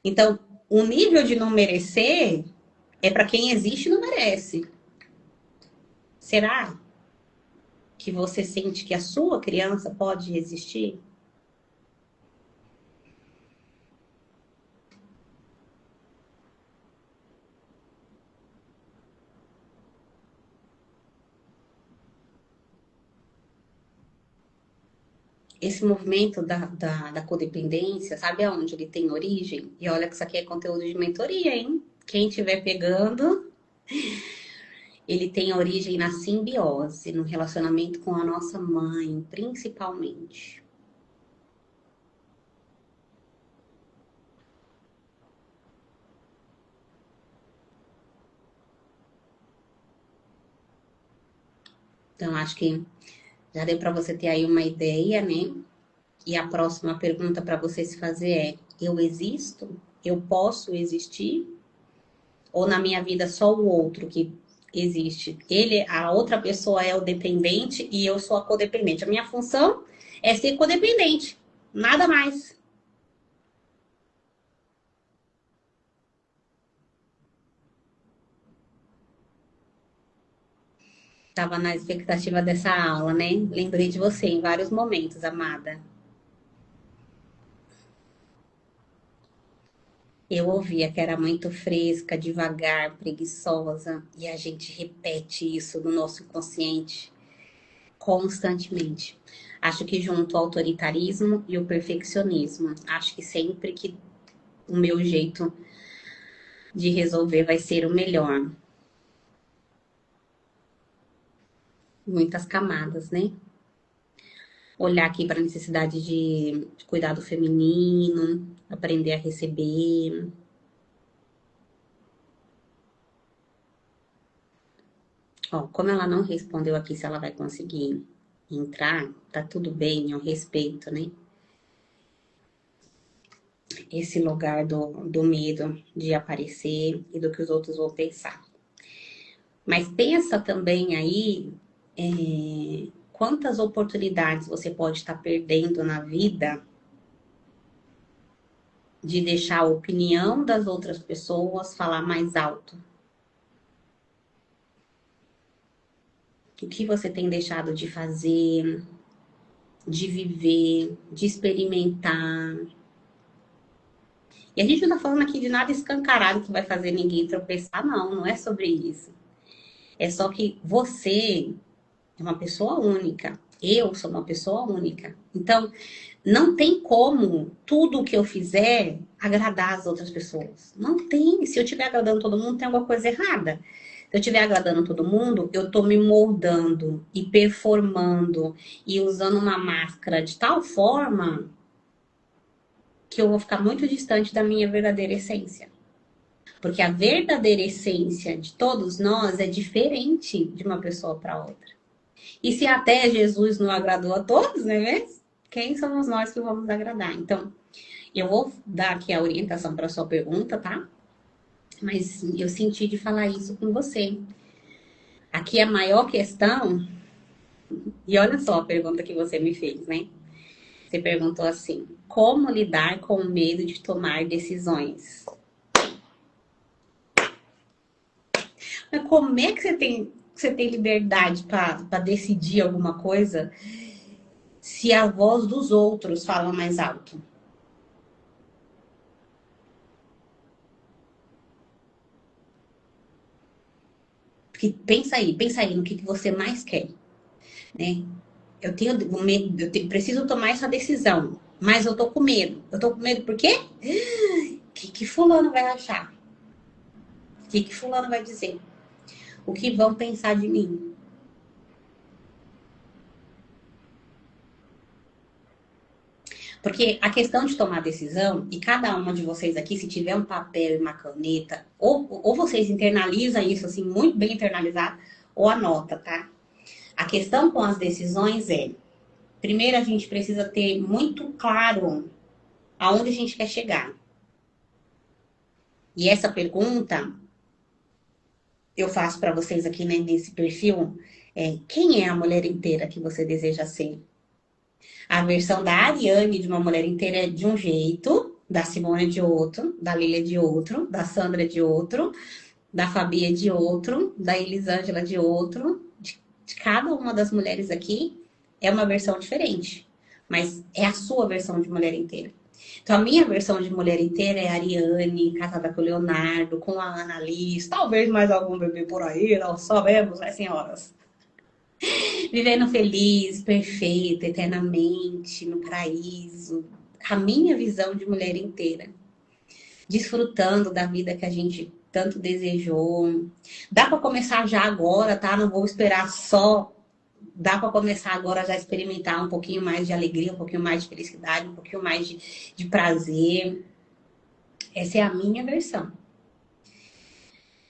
Então, o nível de não merecer é para quem existe e não merece. Será que você sente que a sua criança pode existir? Esse movimento da codependência, sabe aonde ele tem origem? E olha que isso aqui é conteúdo de mentoria, hein? Quem estiver pegando, ele tem origem na simbiose, no relacionamento com a nossa mãe, principalmente. Então, acho que já deu para você ter aí uma ideia, né? E a próxima pergunta para você se fazer é: eu existo? Eu posso existir? Ou na minha vida só o outro que existe? A outra pessoa é o dependente e eu sou a codependente. A minha função é ser codependente, nada mais. Estava na expectativa dessa aula, né? Lembrei de você em vários momentos, amada. Eu ouvia que era muito fresca, devagar, preguiçosa, e a gente repete isso no nosso inconsciente constantemente. Acho que junto ao autoritarismo e o perfeccionismo, acho que sempre que o meu jeito de resolver vai ser o melhor. Muitas camadas, né? Olhar aqui para a necessidade de cuidado feminino, aprender a receber. Ó, como ela não respondeu aqui se ela vai conseguir entrar, tá tudo bem, eu respeito, né? Esse lugar do medo de aparecer e do que os outros vão pensar. Mas pensa também aí quantas oportunidades você pode estar perdendo na vida de deixar a opinião das outras pessoas falar mais alto. O que você tem deixado de fazer, de viver, de experimentar. E a gente não tá falando aqui de nada escancarado que vai fazer ninguém tropeçar, não. Não é sobre isso. É só que você é uma pessoa única. Eu sou uma pessoa única. Então, não tem como tudo o que eu fizer agradar as outras pessoas. Não tem. Se eu estiver agradando todo mundo, tem alguma coisa errada. Se eu estiver agradando todo mundo, eu estou me moldando e performando e usando uma máscara de tal forma que eu vou ficar muito distante da minha verdadeira essência. Porque a verdadeira essência de todos nós é diferente de uma pessoa para outra. E se até Jesus não agradou a todos, né? Mesmo? Quem somos nós que vamos agradar? Então, eu vou dar aqui a orientação para a sua pergunta, tá? Mas eu senti de falar isso com você. Aqui a maior questão, e olha só a pergunta que você me fez, né? Você perguntou assim: como lidar com o medo de tomar decisões? Mas como é que você tem liberdade para decidir alguma coisa se a voz dos outros fala mais alto? Porque pensa aí no que você mais quer, né? Eu tenho medo, preciso tomar essa decisão, mas eu tô com medo. Eu tô com medo por quê? O que fulano vai achar? O que fulano vai dizer? O que vão pensar de mim? Porque a questão de tomar decisão, e cada uma de vocês aqui, se tiver um papel e uma caneta, ou vocês internalizam isso assim, muito bem internalizado, ou anota, tá? A questão com as decisões é, primeiro a gente precisa ter muito claro aonde a gente quer chegar. E essa pergunta eu faço para vocês aqui, né, nesse perfil, quem é a mulher inteira que você deseja ser? A versão da Ariane de uma mulher inteira é de um jeito, da Simone de outro, da Lília de outro, da Sandra de outro, da Fabi é de outro, da Elisângela de outro. De cada uma das mulheres aqui é uma versão diferente, mas é a sua versão de mulher inteira. Então, a minha versão de mulher inteira é a Ariane, casada com o Leonardo, com a Annalise, talvez mais algum bebê por aí, não sabemos, né, senhoras? Vivendo feliz, perfeita, eternamente, no paraíso. A minha visão de mulher inteira. Desfrutando da vida que a gente tanto desejou. Dá para começar já agora, tá? Não vou esperar só. Dá para começar agora já a experimentar um pouquinho mais de alegria, um pouquinho mais de felicidade, um pouquinho mais de prazer. Essa é a minha versão.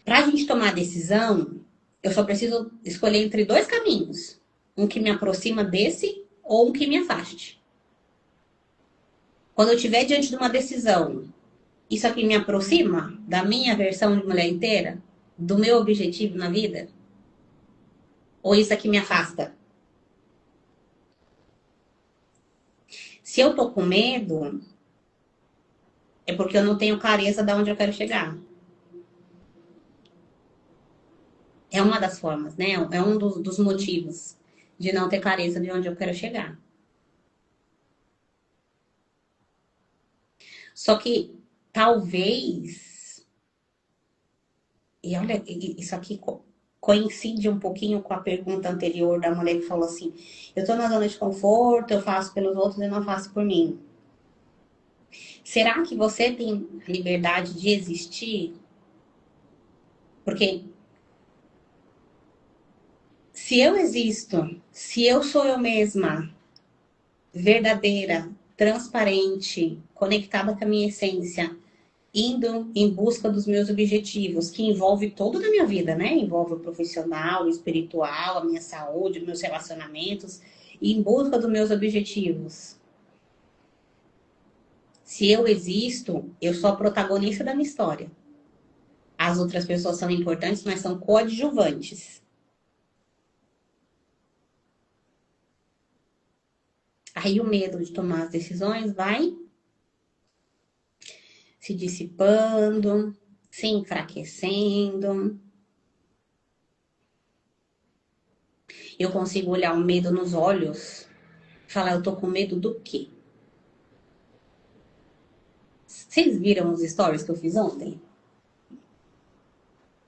Para a gente tomar decisão, eu só preciso escolher entre dois caminhos. Um que me aproxima desse ou um que me afaste. Quando eu estiver diante de uma decisão, isso aqui me aproxima da minha versão de mulher inteira? Do meu objetivo na vida? Ou isso aqui me afasta? Se eu tô com medo, é porque eu não tenho clareza de onde eu quero chegar. É uma das formas, né? É um dos motivos de não ter clareza de onde eu quero chegar. Só que talvez, e olha, isso aqui coincide um pouquinho com a pergunta anterior da mulher que falou assim: eu tô na zona de conforto, eu faço pelos outros e não faço por mim. Será que você tem liberdade de existir? Porque se eu existo, se eu sou eu mesma, verdadeira, transparente, conectada com a minha essência, indo em busca dos meus objetivos, que envolve toda a minha vida, né? Envolve o profissional, o espiritual, a minha saúde, meus relacionamentos, e em busca dos meus objetivos. Se eu existo, eu sou a protagonista da minha história. As outras pessoas são importantes, mas são coadjuvantes. Aí o medo de tomar as decisões vai se dissipando, se enfraquecendo. Eu consigo olhar o medo nos olhos e falar, eu tô com medo do quê? Vocês viram os stories que eu fiz ontem?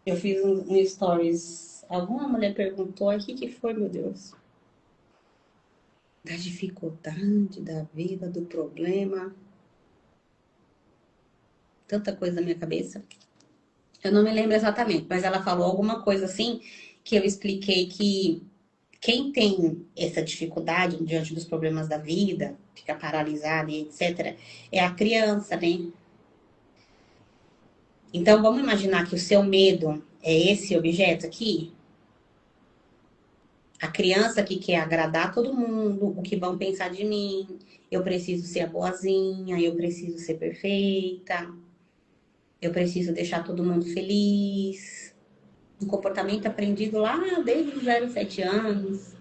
Eu fiz um stories. Alguma mulher perguntou aqui que foi, meu Deus. Da dificuldade, da vida, do problema. Tanta coisa na minha cabeça. Eu não me lembro exatamente, mas ela falou alguma coisa assim que eu expliquei que quem tem essa dificuldade diante dos problemas da vida, fica paralisada e etc., é a criança, né? Então vamos imaginar que o seu medo é esse objeto aqui? A criança que quer agradar todo mundo, o que vão pensar de mim, eu preciso ser a boazinha, eu preciso ser perfeita, eu preciso deixar todo mundo feliz. Um comportamento aprendido lá desde os 0, 7 anos.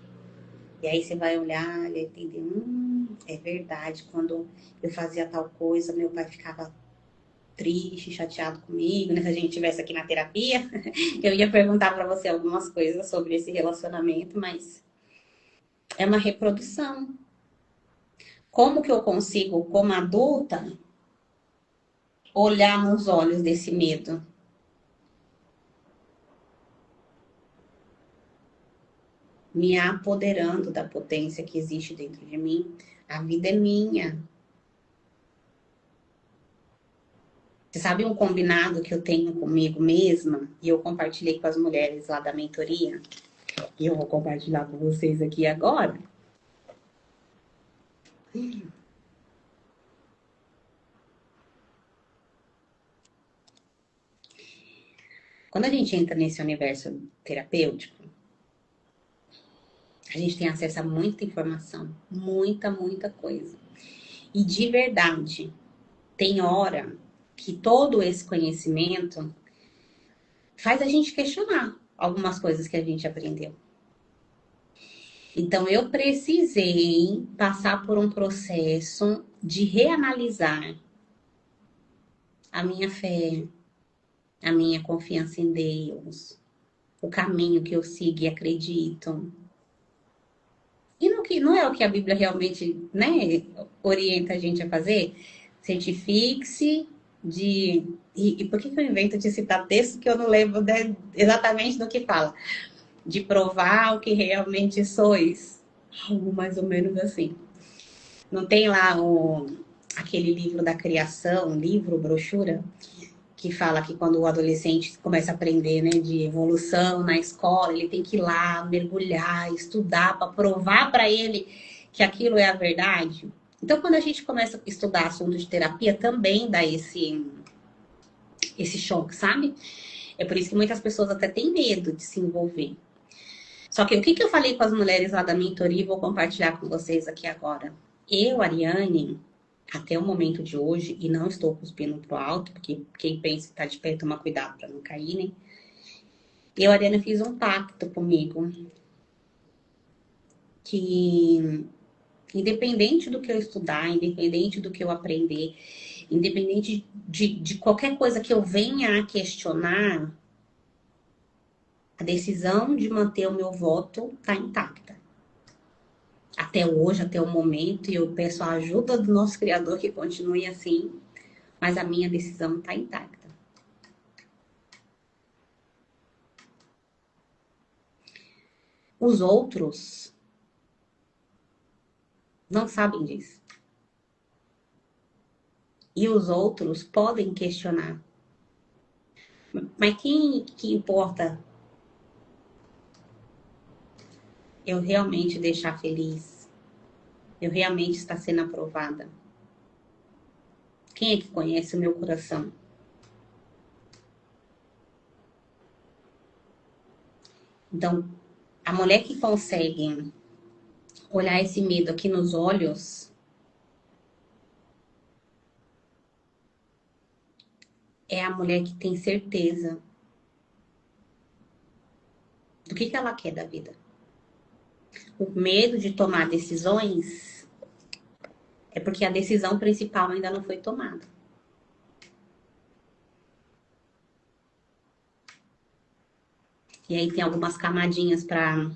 E aí você vai olhar e entender, é verdade, quando eu fazia tal coisa, meu pai ficava triste, chateado comigo, né? Se a gente estivesse aqui na terapia, eu ia perguntar para você algumas coisas sobre esse relacionamento, mas é uma reprodução. Como que eu consigo, como adulta, olhar nos olhos desse medo? Me apoderando da potência que existe dentro de mim. A vida é minha. Você sabe um combinado que eu tenho comigo mesma? E eu compartilhei com as mulheres lá da mentoria? E eu vou compartilhar com vocês aqui agora. Quando a gente entra nesse universo terapêutico, a gente tem acesso a muita informação, muita coisa. E de verdade, tem hora que todo esse conhecimento faz a gente questionar algumas coisas que a gente aprendeu. Então, eu precisei passar por um processo de reanalisar a minha fé, a minha confiança em Deus, o caminho que eu sigo e acredito. E no que não é o que a Bíblia realmente, né, orienta a gente a fazer? Cientifique-se de. E por que eu invento de citar texto que eu não lembro exatamente do que fala? De provar o que realmente sois. Algo mais ou menos assim. Não tem lá aquele livro da criação, livro, brochura, que fala que quando o adolescente começa a aprender, né, de evolução na escola, ele tem que ir lá, mergulhar, estudar para provar para ele que aquilo é a verdade. Então, quando a gente começa a estudar assunto de terapia, também dá esse choque, sabe? É por isso que muitas pessoas até têm medo de se envolver. Só que o que eu falei com as mulheres lá da mentoria e vou compartilhar com vocês aqui agora. Eu, Ariane, até o momento de hoje, e não estou cuspindo pro alto, porque quem pensa que tá de pé, toma cuidado para não cair, né? Eu, Ariane, fiz um pacto comigo que, independente do que eu estudar, independente do que eu aprender, independente de qualquer coisa que eu venha a questionar, a decisão de manter o meu voto tá intacta. Até hoje, até o momento, e eu peço a ajuda do nosso Criador que continue assim, mas a minha decisão está intacta. Os outros não sabem disso. E os outros podem questionar. Mas quem que importa eu realmente deixar feliz? Eu realmente estar sendo aprovada? Quem é que conhece o meu coração? Então, a mulher que consegue olhar esse medo aqui nos olhos é a mulher que tem certeza do que ela quer da vida. O medo de tomar decisões é porque a decisão principal ainda não foi tomada. E aí tem algumas camadinhas para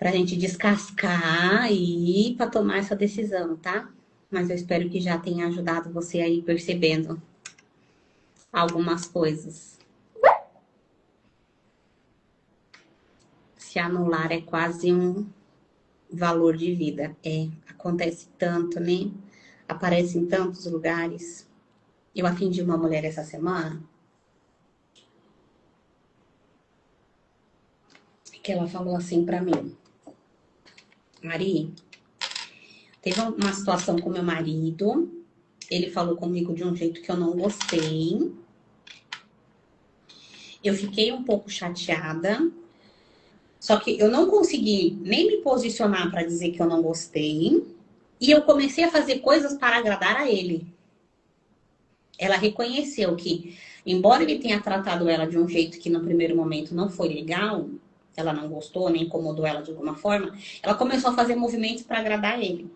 a gente descascar e ir para tomar essa decisão, tá? Mas eu espero que já tenha ajudado você aí percebendo algumas coisas. Se anular é quase um valor de vida. Acontece tanto, né? Aparece em tantos lugares. Eu atendi uma mulher essa semana que ela falou assim pra mim: Mari, teve uma situação com meu marido, ele falou comigo de um jeito que eu não gostei. Eu fiquei um pouco chateada, só que eu não consegui nem me posicionar para dizer que eu não gostei. E eu comecei a fazer coisas para agradar a ele. Ela reconheceu que, embora ele tenha tratado ela de um jeito que no primeiro momento não foi legal, ela não gostou, nem incomodou ela de alguma forma, ela começou a fazer movimentos para agradar ele.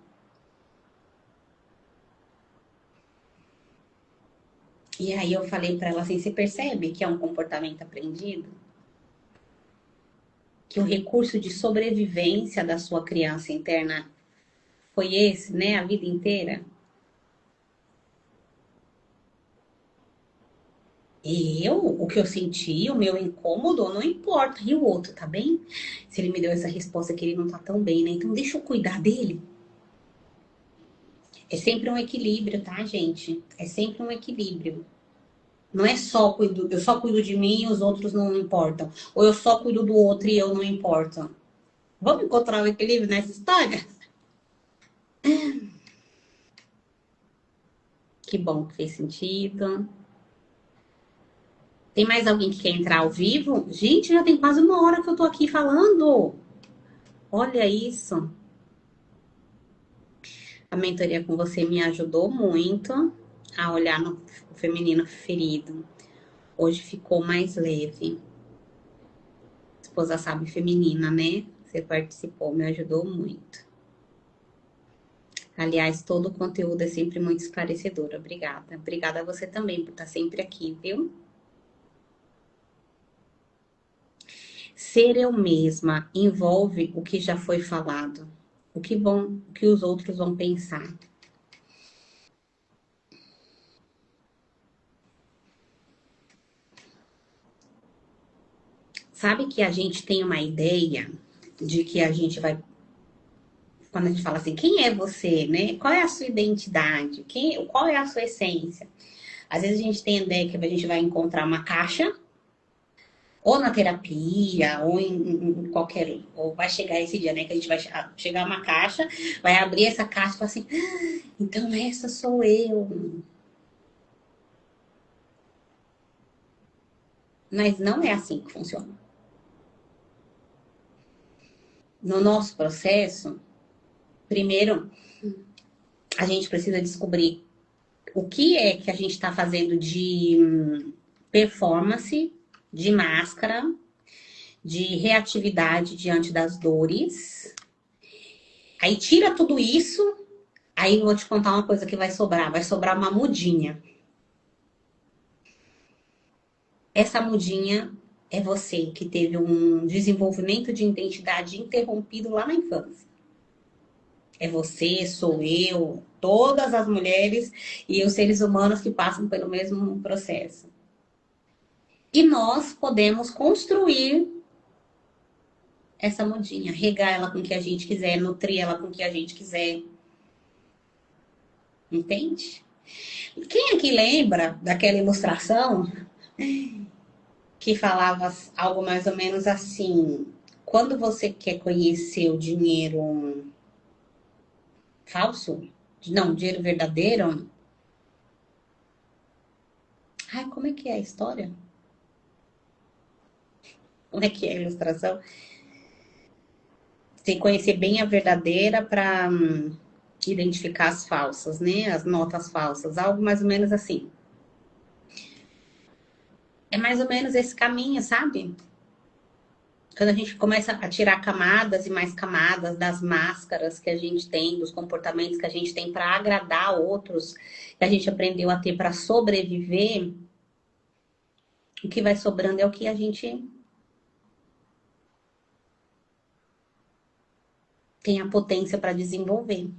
E aí eu falei para ela assim: você percebe que é um comportamento aprendido? Que o recurso de sobrevivência da sua criança interna foi esse, né, a vida inteira? O que eu senti, o meu incômodo, não importa. E o outro, tá bem? Se ele me deu essa resposta que ele não tá tão bem, né? Então deixa eu cuidar dele. É sempre um equilíbrio, tá, gente? É sempre um equilíbrio. Não é só eu só cuido de mim e os outros não importam. Ou eu só cuido do outro e eu não importo. Vamos encontrar o equilíbrio nessa história? Que bom que fez sentido. Tem mais alguém que quer entrar ao vivo? Gente, já tem quase uma hora que eu tô aqui falando. Olha isso. A mentoria com você me ajudou muito a olhar no feminino ferido. Hoje ficou mais leve. Esposa sabe feminina, né? Você participou, me ajudou muito. Aliás, todo o conteúdo é sempre muito esclarecedor. Obrigada. Obrigada a você também por estar sempre aqui, viu? Ser eu mesma envolve o que já foi falado. O que os outros vão pensar. Sabe que a gente tem uma ideia de que a gente vai, quando a gente fala assim, quem é você, né? Qual é a sua identidade? Qual é a sua essência? Às vezes a gente tem a ideia que a gente vai encontrar uma caixa, ou na terapia, ou em qualquer, ou vai chegar esse dia, né? Que a gente vai chegar uma caixa, vai abrir essa caixa e falar assim, então essa sou eu. Mas não é assim que funciona. No nosso processo, primeiro, a gente precisa descobrir o que é que a gente está fazendo de performance, de máscara, de reatividade diante das dores. Aí tira tudo isso, aí eu vou te contar uma coisa que vai sobrar. Vai sobrar uma mudinha. Essa mudinha é você que teve um desenvolvimento de identidade interrompido lá na infância. É você, sou eu, todas as mulheres e os seres humanos que passam pelo mesmo processo. E nós podemos construir essa mudinha, regar ela com o que a gente quiser, nutrir ela com o que a gente quiser. Entende? Quem aqui lembra daquela ilustração que falava algo mais ou menos assim: quando você quer conhecer o dinheiro falso, não, dinheiro verdadeiro. Ai, como é que é a história? Como é que é a ilustração? Tem que conhecer bem a verdadeira para identificar as falsas, né? As notas falsas, algo mais ou menos assim. É mais ou menos esse caminho, sabe? Quando a gente começa a tirar camadas e mais camadas das máscaras que a gente tem, dos comportamentos que a gente tem para agradar outros, que a gente aprendeu a ter para sobreviver, o que vai sobrando é o que a gente tem a potência para desenvolver.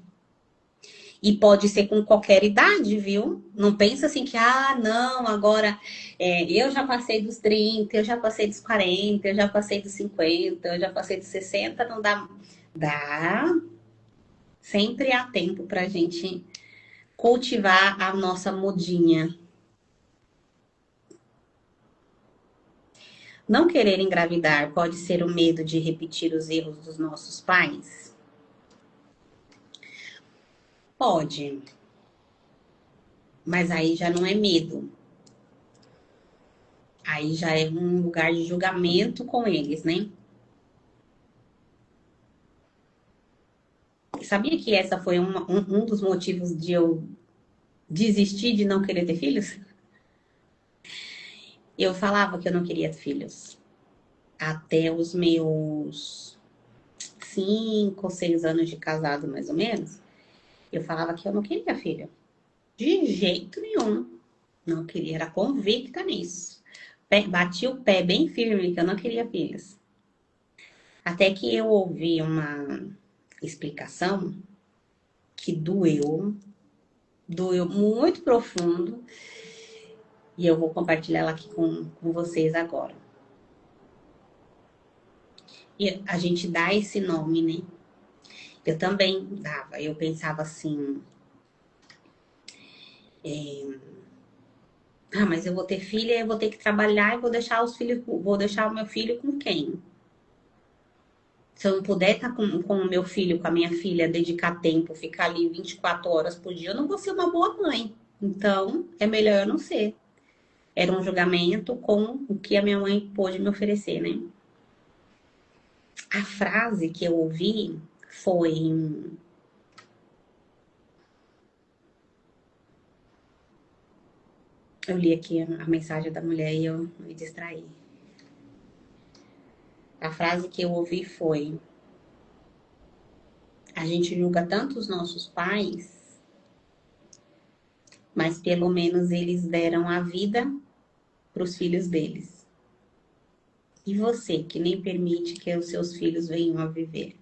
E pode ser com qualquer idade, viu? Não pensa assim que, não, agora eu já passei dos 30, eu já passei dos 40, eu já passei dos 50, eu já passei dos 60, não dá. Dá. Sempre há tempo pra gente cultivar a nossa mudinha. Não querer engravidar pode ser o medo de repetir os erros dos nossos pais? Pode, mas aí já não é medo. Aí já é um lugar de julgamento com eles, né? Sabia que essa foi um dos motivos de eu desistir de não querer ter filhos? Eu falava que eu não queria ter filhos. Até os meus 5 ou 6 anos de casado, mais ou menos. Eu falava que eu não queria filho. De jeito nenhum. Não queria, era convicta nisso. Bati o pé bem firme que eu não queria filhos. Até que eu ouvi uma explicação que doeu muito profundo. E eu vou compartilhar ela aqui com vocês agora. E a gente dá esse nome, né? Eu também dava. Eu pensava assim, mas eu vou ter filha, eu vou ter que trabalhar e vou deixar o meu filho com quem? Se eu não puder estar com o meu filho, com a minha filha, dedicar tempo, ficar ali 24 horas por dia, eu não vou ser uma boa mãe. Então, é melhor eu não ser. Era um julgamento com o que a minha mãe pôde me oferecer, né? A frase que eu ouvi foi: eu li aqui a mensagem da mulher e eu me distraí. A frase que eu ouvi foi: a gente julga tanto os nossos pais, mas pelo menos eles deram a vida para os filhos deles. E você, que nem permite que os seus filhos venham a viver?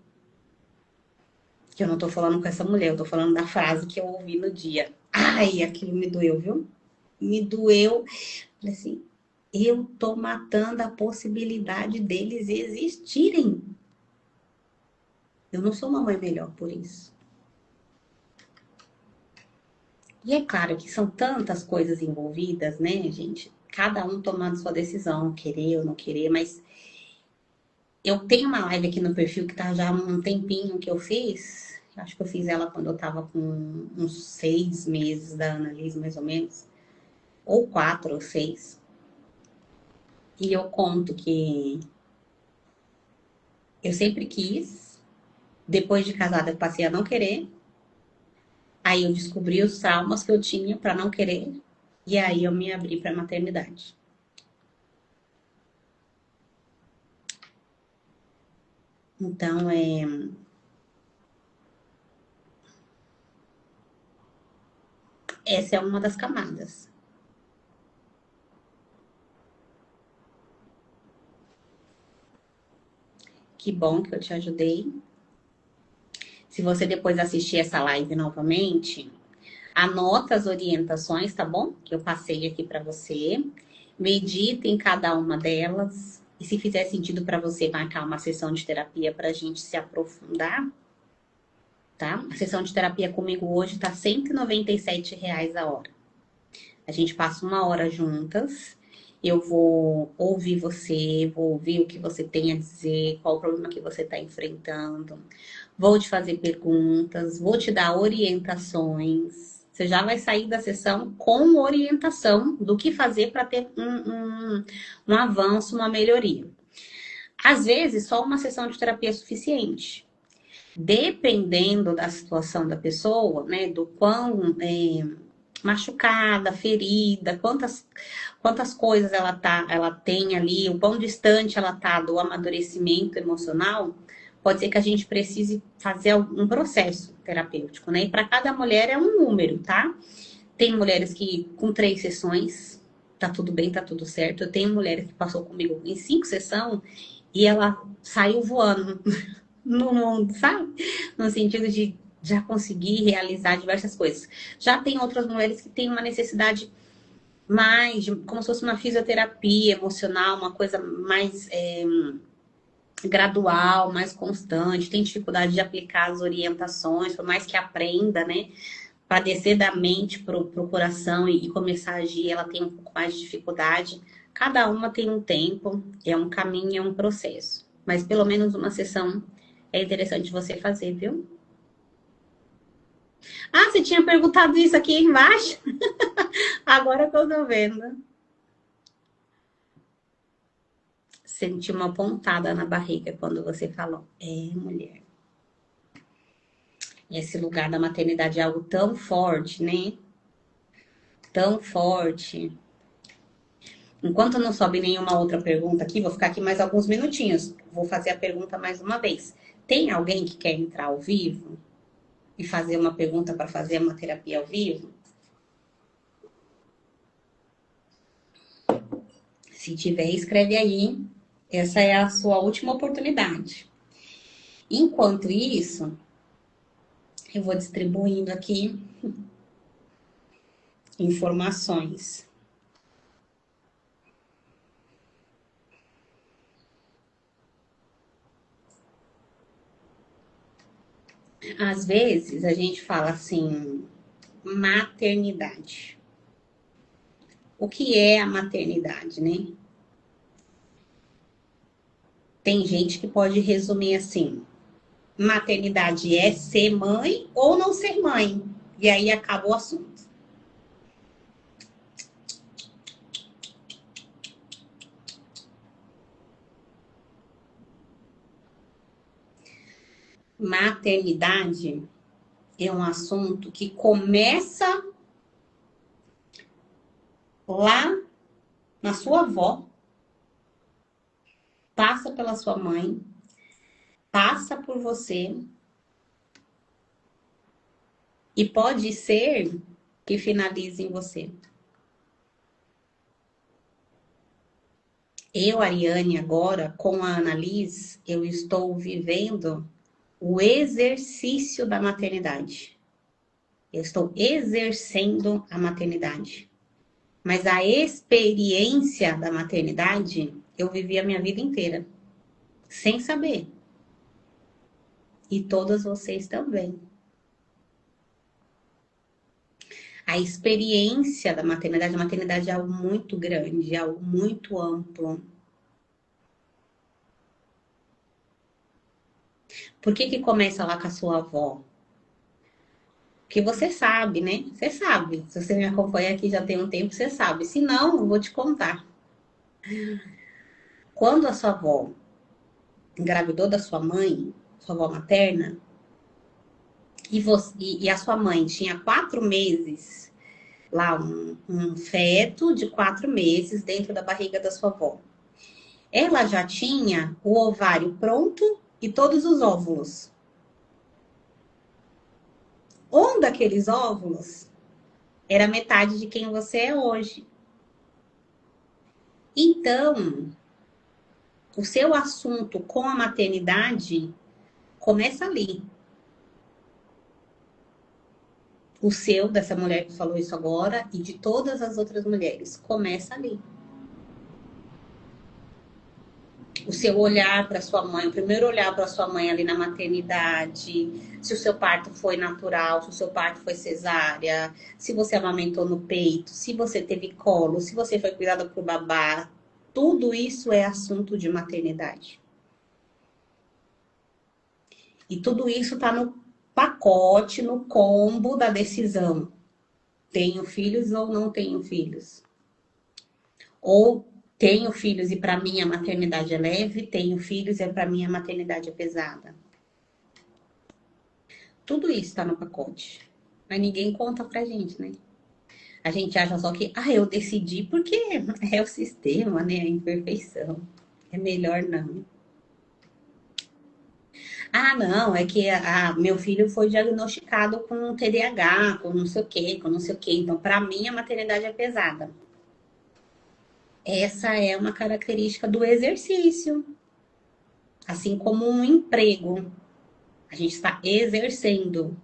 Que eu não tô falando com essa mulher, eu tô falando da frase que eu ouvi no dia. Ai, aquilo me doeu, viu? Me doeu. Falei assim, eu tô matando a possibilidade deles existirem. Eu não sou uma mãe melhor por isso. E é claro que são tantas coisas envolvidas, né, gente? Cada um tomando sua decisão, querer ou não querer, mas eu tenho uma live aqui no perfil que tá já há um tempinho que eu fiz. Acho que eu fiz ela quando eu tava com uns 6 meses da Annalise, mais ou menos. Ou 4 ou 6. E eu conto que eu sempre quis. Depois de casada, eu passei a não querer. Aí eu descobri os traumas que eu tinha para não querer. E aí eu me abri para maternidade. Então, essa é uma das camadas. Que bom que eu te ajudei. Se você depois assistir essa live novamente, anota as orientações, tá bom? Que eu passei aqui para você. Medita em cada uma delas. E se fizer sentido para você marcar uma sessão de terapia para a gente se aprofundar, tá? A sessão de terapia comigo hoje tá R$ 197 a hora. A gente passa 1 hora juntas. Eu vou ouvir você, vou ouvir o que você tem a dizer, qual o problema que você está enfrentando. Vou te fazer perguntas, vou te dar orientações. Você já vai sair da sessão com orientação do que fazer para ter um avanço, uma melhoria. Às vezes, só uma sessão de terapia é suficiente. Dependendo da situação da pessoa, né, do quão machucada, ferida, quantas coisas ela tem ali, o quão distante ela tá do amadurecimento emocional, pode ser que a gente precise fazer um processo terapêutico, né? E para cada mulher é um número, tá? Tem mulheres que com 3 sessões tá tudo bem, tá tudo certo. Eu tenho mulheres que passou comigo em 5 sessões e ela saiu voando no mundo, sabe? No sentido de já consegui realizar diversas coisas. Já tem outras mulheres que têm uma necessidade mais, como se fosse uma fisioterapia emocional, uma coisa mais gradual, mais constante, tem dificuldade de aplicar as orientações, por mais que aprenda, né? Para descer da mente para o coração e começar a agir, ela tem um pouco mais de dificuldade. Cada uma tem um tempo, é um caminho, é um processo. Mas pelo menos uma sessão é interessante você fazer, viu? Ah, você tinha perguntado isso aqui embaixo? Agora que eu tô vendo. Senti uma pontada na barriga quando você falou. É, mulher. Esse lugar da maternidade é algo tão forte, né? Tão forte. Enquanto não sobe nenhuma outra pergunta aqui, vou ficar aqui mais alguns minutinhos. Vou fazer a pergunta mais uma vez. Tem alguém que quer entrar ao vivo e fazer uma pergunta para fazer uma terapia ao vivo? Se tiver, escreve aí. Essa é a sua última oportunidade. Enquanto isso, eu vou distribuindo aqui informações. Às vezes a gente fala assim, maternidade. O que é a maternidade, né? Tem gente que pode resumir assim: maternidade é ser mãe ou não ser mãe. E aí acaba o assunto. Maternidade é um assunto que começa lá na sua avó, passa pela sua mãe, passa por você e pode ser que finalize em você. Eu, Ariane, agora, com a Annalise, eu estou vivendo o exercício da maternidade. Eu estou exercendo a maternidade. Mas a experiência da maternidade, eu vivi a minha vida inteira, sem saber. E todas vocês também. A experiência da maternidade, a maternidade é algo muito grande, é algo muito amplo. Por que começa lá com a sua avó? Porque você sabe, né? Você sabe. Se você me acompanha aqui já tem um tempo, você sabe. Se não, eu vou te contar. Quando a sua avó engravidou da sua mãe, sua avó materna, e a sua mãe tinha 4 meses, lá um feto de 4 meses dentro da barriga da sua avó. Ela já tinha o ovário pronto e todos os óvulos. Um daqueles óvulos era metade de quem você é hoje. Então, o seu assunto com a maternidade começa ali. O seu, dessa mulher que falou isso agora, e de todas as outras mulheres, começa ali. O seu olhar para sua mãe, o primeiro olhar para sua mãe ali na maternidade, se o seu parto foi natural, se o seu parto foi cesárea, se você amamentou no peito, se você teve colo, se você foi cuidada por babá, tudo isso é assunto de maternidade. E tudo isso está no pacote, no combo da decisão. Tenho filhos ou não tenho filhos? Ou tenho filhos e para mim a maternidade é leve, tenho filhos e para mim a maternidade é pesada. Tudo isso está no pacote. Mas ninguém conta pra gente, né? A gente acha só que, eu decidi porque é o sistema, né? A imperfeição. É melhor não. Não, é que meu filho foi diagnosticado com TDAH, com não sei o quê, com não sei o quê. Então, para mim, a maternidade é pesada. Essa é uma característica do exercício. Assim como um emprego. A gente está exercendo.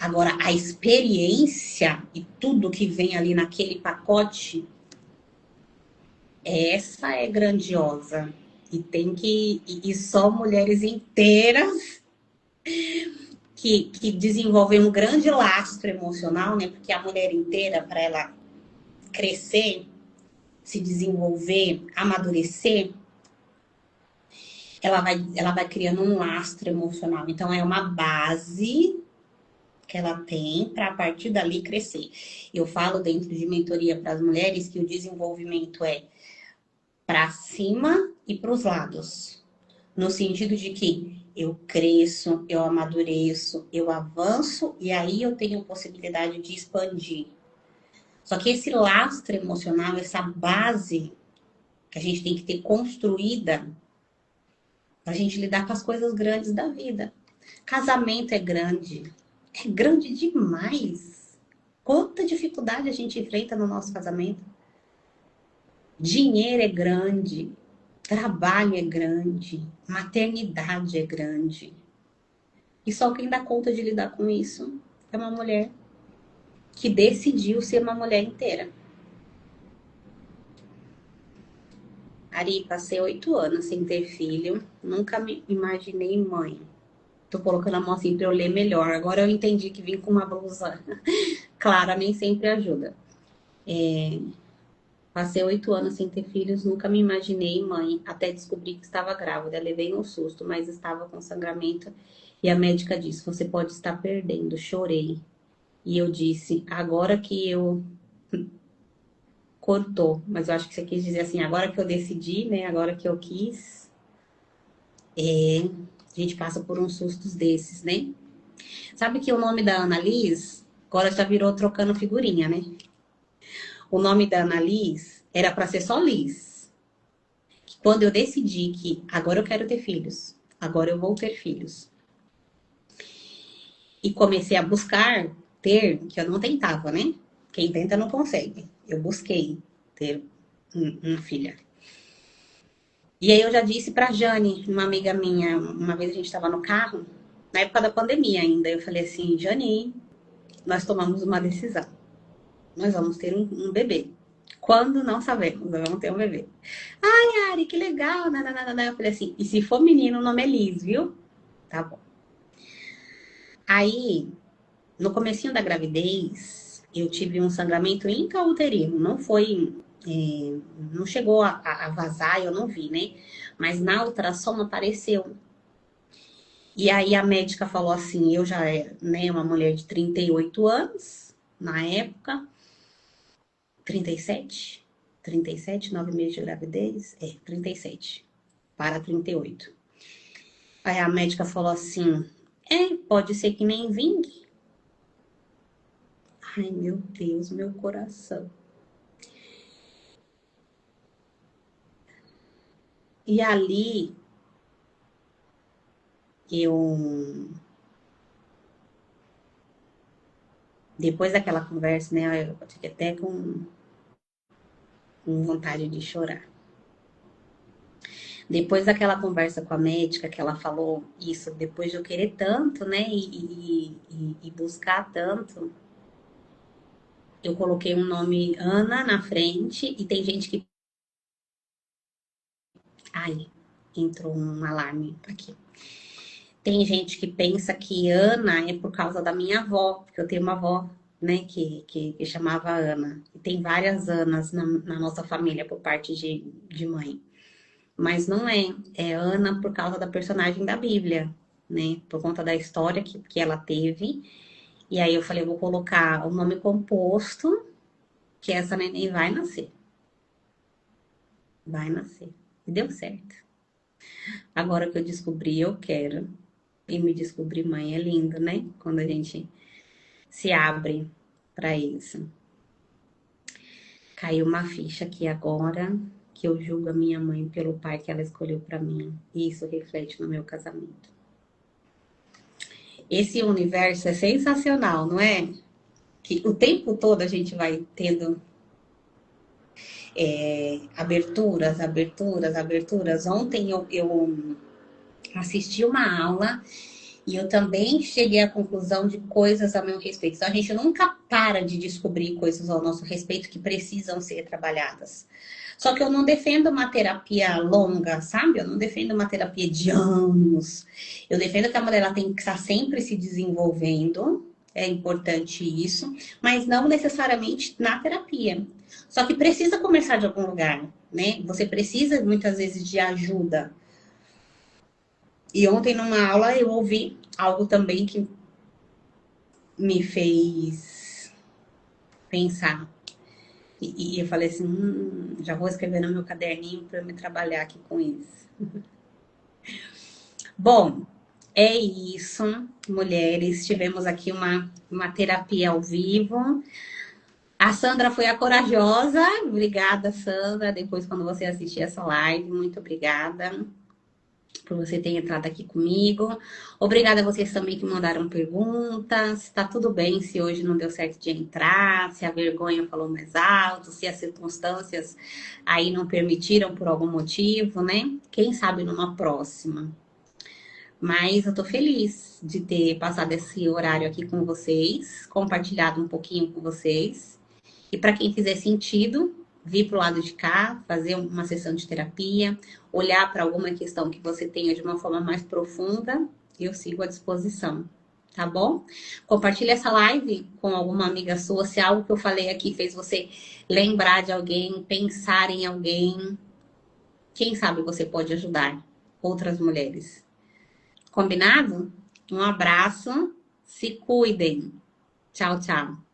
Agora, a experiência e tudo que vem ali naquele pacote, essa é grandiosa. E tem que. E só mulheres inteiras que desenvolvem um grande lastro emocional, né? Porque a mulher inteira, para ela crescer, se desenvolver, amadurecer, ela vai criando um lastro emocional. Então, é uma base que ela tem para a partir dali crescer. Eu falo dentro de mentoria para as mulheres que o desenvolvimento é para cima e para os lados, no sentido de que eu cresço, eu amadureço, eu avanço e aí eu tenho possibilidade de expandir. Só que esse lastro emocional, essa base que a gente tem que ter construída para a gente lidar com as coisas grandes da vida. Casamento é grande demais. Quanta dificuldade a gente enfrenta no nosso casamento. Dinheiro é grande, trabalho é grande, maternidade é grande. E só quem dá conta de lidar com isso é uma mulher que decidiu ser uma mulher inteira. Ari, passei 8 anos sem ter filho, nunca me imaginei mãe. Tô colocando a mão assim pra eu ler melhor. Agora eu entendi que vir com uma blusa clara nem sempre ajuda. Passei 8 anos sem ter filhos, nunca me imaginei mãe, até descobri que estava grávida. Levei um susto, mas estava com sangramento e a médica disse: você pode estar perdendo. Chorei. E eu disse: agora que eu cortou, mas eu acho que você quis dizer assim, agora que eu decidi, né? Agora que eu quis, a gente passa por uns sustos desses, né? Sabe que o nome da Annalise agora já virou trocando figurinha, né? O nome da Annalise era para ser só Liz. Quando eu decidi que agora eu quero ter filhos, agora eu vou ter filhos, e comecei a buscar ter, que eu não tentava, né? Quem tenta não consegue. Eu busquei ter uma filha. E aí eu já disse pra Jane, uma amiga minha, uma vez a gente estava no carro, na época da pandemia ainda, eu falei assim: Jane, nós tomamos uma decisão. Nós vamos ter um bebê. Quando não sabemos, nós vamos ter um bebê. Ai, Ari, que legal. Nananana. Eu falei assim: e se for menino, o nome é Liz, viu? Tá bom. Aí, no comecinho da gravidez, eu tive um sangramento intrauterino. Não foi, não chegou a vazar, eu não vi, né? Mas na ultrassom apareceu. E aí a médica falou assim: eu já era, né, uma mulher de 38 anos, na época, 37, 37, 9 meses de gravidez, 37 para 38. Aí a médica falou assim: pode ser que nem vingue. Ai, meu Deus, meu coração. E ali, depois daquela conversa, né, eu fiquei até com vontade de chorar. Depois daquela conversa com a médica, que ela falou isso, depois de eu querer tanto, né, e buscar tanto, eu coloquei um nome Ana na frente e tem gente que... Ai, entrou um alarme aqui. Tem gente que pensa que Ana é por causa da minha avó, porque eu tenho uma avó, né, que chamava Ana. E tem várias Anas na nossa família por parte de mãe. Mas não é. É Ana por causa da personagem da Bíblia, né? Por conta da história que ela teve. E aí eu falei: eu vou colocar o nome composto, que essa neném vai nascer. Vai nascer. E deu certo. Agora que eu descobri, eu quero. E me descobrir mãe é lindo, né? Quando a gente se abre para isso. Caiu uma ficha aqui agora que eu julgo a minha mãe pelo pai que ela escolheu para mim. E isso reflete no meu casamento. Esse universo é sensacional, não é? Que o tempo todo a gente vai tendo aberturas, aberturas, aberturas. Ontem eu assisti uma aula E eu também cheguei à conclusão de coisas a meu respeito. Então, a gente nunca para de descobrir coisas ao nosso respeito que precisam ser trabalhadas. Só que eu não defendo uma terapia longa, sabe? Eu não defendo uma terapia de anos. Eu defendo que a mulher ela tem que estar sempre se desenvolvendo. É importante isso, mas não necessariamente na terapia. Só que precisa começar de algum lugar, né? Você precisa muitas vezes de ajuda. E ontem numa aula eu ouvi algo também que me fez pensar. E eu falei assim, já vou escrever no meu caderninho para me trabalhar aqui com isso. Bom, é isso, mulheres. Tivemos aqui uma terapia ao vivo. A Sandra foi a corajosa. Obrigada, Sandra. Depois, quando você assistir essa live, muito obrigada por você ter entrado aqui comigo. Obrigada a vocês também que mandaram perguntas. Tá tudo bem se hoje não deu certo de entrar, se a vergonha falou mais alto, se as circunstâncias aí não permitiram por algum motivo, né? Quem sabe numa próxima. Mas eu tô feliz de ter passado esse horário aqui com vocês, compartilhado um pouquinho com vocês. E para quem fizer sentido, vir para o lado de cá, fazer uma sessão de terapia, olhar para alguma questão que você tenha de uma forma mais profunda, eu sigo à disposição, tá bom? Compartilhe essa live com alguma amiga sua, se algo que eu falei aqui fez você lembrar de alguém, pensar em alguém, quem sabe você pode ajudar outras mulheres. Combinado? Um abraço, se cuidem. Tchau, tchau.